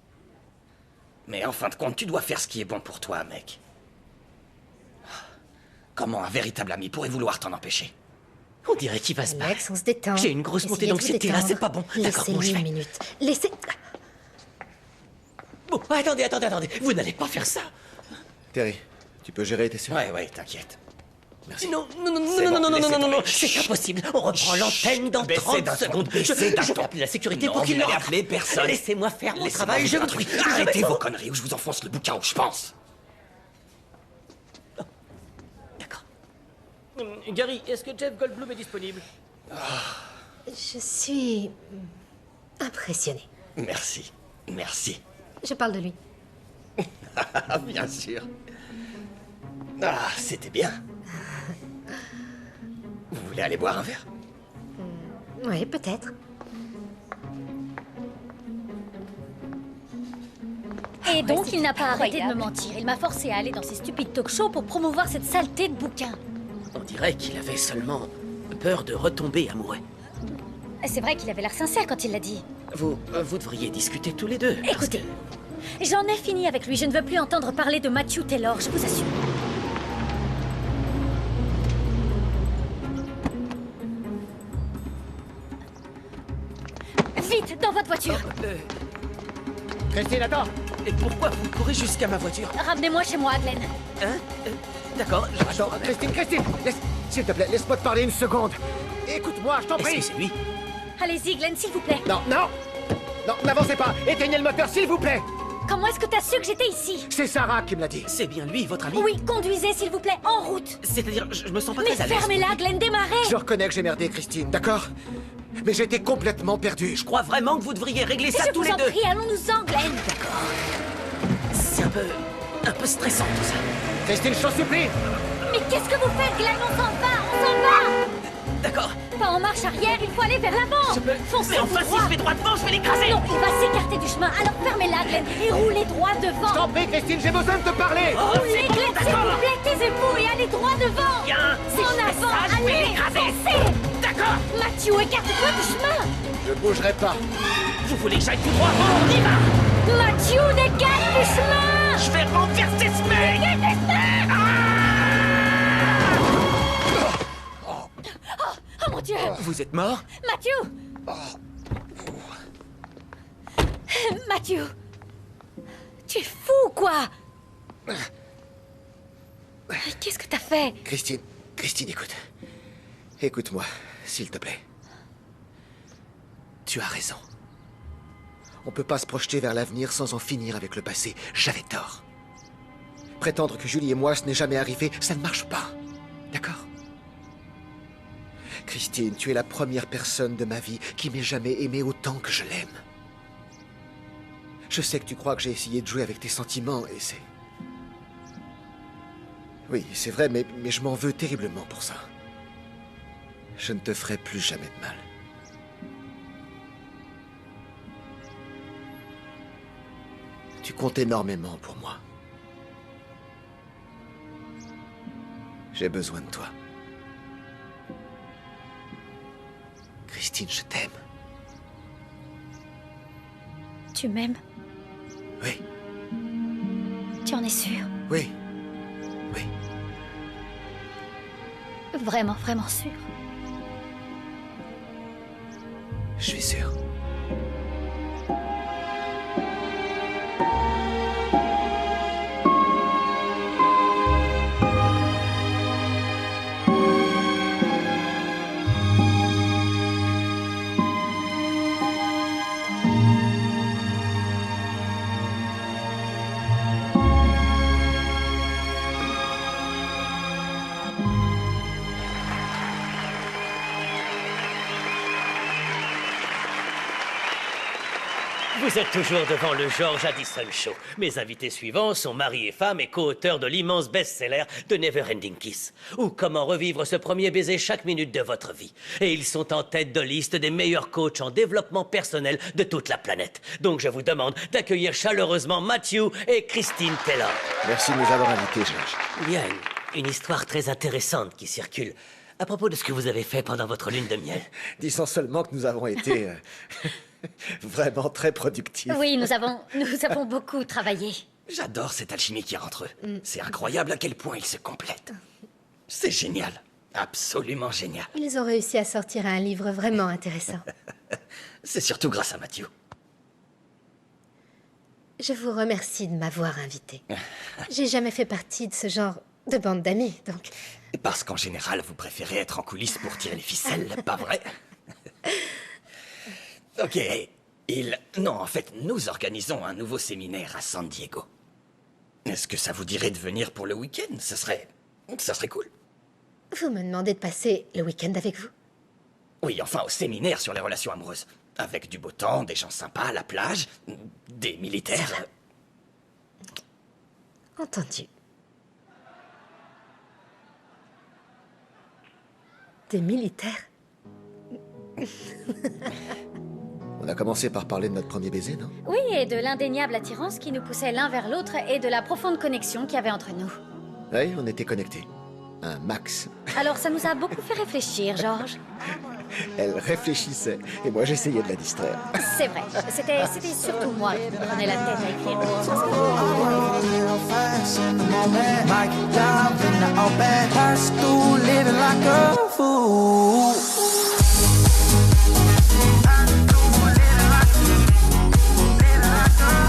Mais en fin de compte, tu dois faire ce qui est bon pour toi, mec. Comment un véritable ami pourrait vouloir t'en empêcher? On dirait qu'il va se battre. Alex, on se détend. J'ai une grosse montée Essayez de vous d'anxiété là, détendre. c'est pas bon. D'accord, bon, je Laissez-lui vais. une minute. Laissez... Bon, attendez. Vous n'allez pas faire ça. Terry, tu peux gérer tes sûr? Ouais, t'inquiète. Merci. Non, C'est bon, laissez tomber. c'est impossible. On reprend l'antenne dans Baissez 30 d'un ton, secondes. baissez d'un Je vais ton. appeler la sécurité Non, pour qu'il vous me n'allez rattrape. appeler personne. Laissez-moi faire mon Laissez-moi travail, vous je dire vous un truc. prie. Arrêtez vos conneries ou je vous enfonce le bouquin où je pense. Gary, est-ce que Jeff Goldblum est disponible? Je suis... impressionnée. Merci. Je parle de lui. Bien sûr. Ah, c'était bien. Vous voulez aller boire un verre? Oui, peut-être. Et donc, c'est il n'a pas arrêté de me incroyable. mentir. Il m'a forcé à aller dans ces stupides talk-shows pour promouvoir cette saleté de bouquin. On dirait qu'il avait seulement peur de retomber amoureux. Et c'est vrai qu'il avait l'air sincère quand il l'a dit. Vous devriez discuter tous les deux. parce Écoutez, j'en ai fini avec lui. Je ne veux plus entendre parler de Matthew Taylor, je vous assure. Vite, dans votre voiture. Christine, attends! Et pourquoi vous courez jusqu'à ma voiture? Ramenez-moi chez moi, Glenn. Hein D'accord, Attends, Christine, s'il te plaît, laisse-moi te parler une seconde. Écoute-moi, je t'en Est-ce prie. que c'est lui? Allez-y, Glenn, s'il vous plaît. Non, n'avancez pas. Éteignez le moteur, s'il vous plaît. Comment est-ce que t'as su que j'étais ici? C'est Sarah qui me l'a dit. C'est bien lui, votre ami? Oui, conduisez, s'il vous plaît, en route. C'est-à-dire, je me sens pas Mais très à l'aise. fermez-la, Glenn, démarrez. Je reconnais que j'ai merdé, Christine, d'accord? Mais j'étais complètement perdu. Je crois vraiment que vous devriez régler ça Je tous vous les en deux. prie, allons-nous-en, Glenn. C'est un peu stressant tout ça. Christine, je t'en supplie. Mais qu'est-ce que vous faites, Glenn? On s'en va. D'accord. Pas en marche arrière, il faut aller vers l'avant. Foncez Mais enfin, tout si droit. je vais droit devant, je vais l'écraser. Non, il va s'écarter du chemin, alors fermez-la, Glenn, et roulez droit Je devant. t'en prie, Christine, j'ai besoin de te parler. Roulez, Glenn, s'il vous plaît, taisez-vous et allez droit devant. Bien. Si En je fais avant, ça, je vais allez, l'écraser. foncez. D'accord. Matthew, écarte-toi du chemin. Je bougerai pas. Vous voulez que j'aille tout droit? Bon, on y va. Matthew, dégage du chemin. Je vais renverser ce mec. Oh mon Dieu. Vous êtes mort? Matthew. Matthew. Tu es fou, quoi. Qu'est-ce que t'as fait? Christine, écoute. Écoute-moi, s'il te plaît. Tu as raison. On peut pas se projeter vers l'avenir sans en finir avec le passé. J'avais tort. Prétendre que Julie et moi, ce n'est jamais arrivé, ça ne marche pas. D'accord? Christine, tu es la première personne de ma vie qui m'ait jamais aimé autant que je l'aime. Je sais que tu crois que j'ai essayé de jouer avec tes sentiments et c'est... Oui, c'est vrai, mais je m'en veux terriblement pour ça. Je ne te ferai plus jamais de mal. Tu comptes énormément pour moi. J'ai besoin de toi. Christine, je t'aime. Tu m'aimes? Oui, Tu en es sûr? oui, oui. Vraiment, vraiment sûr? Je suis sûr. Vous êtes toujours devant le George Addison Show. Mes invités suivants sont mari et femme et co-auteurs de l'immense best-seller de Neverending Kiss, ou Comment revivre ce premier baiser chaque minute de votre vie. Et ils sont en tête de liste des meilleurs coachs en développement personnel de toute la planète. Donc je vous demande d'accueillir chaleureusement Matthew et Christine Taylor. Merci de nous avoir invités, George. Il y a une histoire très intéressante qui circule à propos de ce que vous avez fait pendant votre lune de miel. Disons seulement que nous avons été vraiment très productifs. Oui, nous avons beaucoup travaillé. J'adore cette alchimie qu'il y a entre eux. C'est incroyable à quel point ils se complètent. C'est génial. Absolument génial. Ils ont réussi à sortir un livre vraiment intéressant. C'est surtout grâce à Matthew. Je vous remercie de m'avoir invité. J'ai jamais fait partie de ce genre de bande d'amis, donc... Parce qu'en général, vous préférez être en coulisses pour tirer les ficelles, pas vrai? Ok, Non, en fait, nous organisons un nouveau séminaire à San Diego. Est-ce que ça vous dirait de venir pour le week-end? Ça serait cool. Vous me demandez de passer le week-end avec vous? Oui, enfin, au séminaire sur les relations amoureuses. Avec du beau temps, des gens sympas, la plage, des militaires. Entendu. Des militaires? On a commencé par parler de notre premier baiser, non? Oui, et de l'indéniable attirance qui nous poussait l'un vers l'autre et de la profonde connexion qu'il y avait entre nous. Oui, on était connectés. Un max. Alors ça nous a beaucoup fait réfléchir, George. Elle réfléchissait, et moi j'essayais de la distraire. C'est vrai, c'était surtout moi qui prenais la tête à écrire.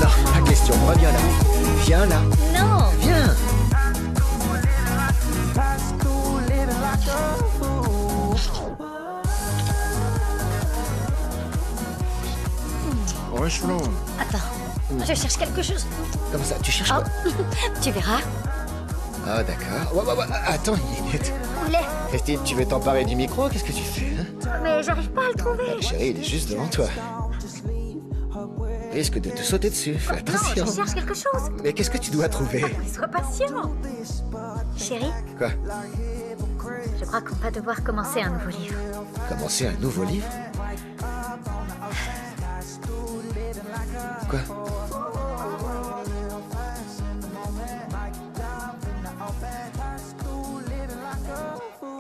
Non, la question, reviens là. Viens là. Non. Viens. Attends, je cherche quelque chose. Comme ça, tu cherches quoi? Tu verras. Ah, d'accord. Ouais, attends une minute. Où il est? Christine, tu veux t'emparer du micro? Qu'est-ce que tu fais, hein? Mais j'arrive pas à le trouver. Chérie, il est juste devant toi. Risque de te sauter dessus. Fais attention. Non, je cherche quelque chose. Mais qu'est-ce que tu dois trouver? Sois patient. Chérie, Quoi? je crois qu'on va devoir commencer un nouveau livre. Commencer un nouveau livre? Quoi?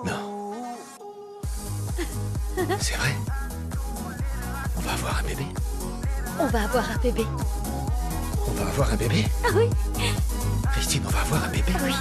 Non. C'est vrai? On va avoir un bébé? On va avoir un bébé. On va avoir un bébé? Ah oui. Christine, on va avoir un bébé? Oui.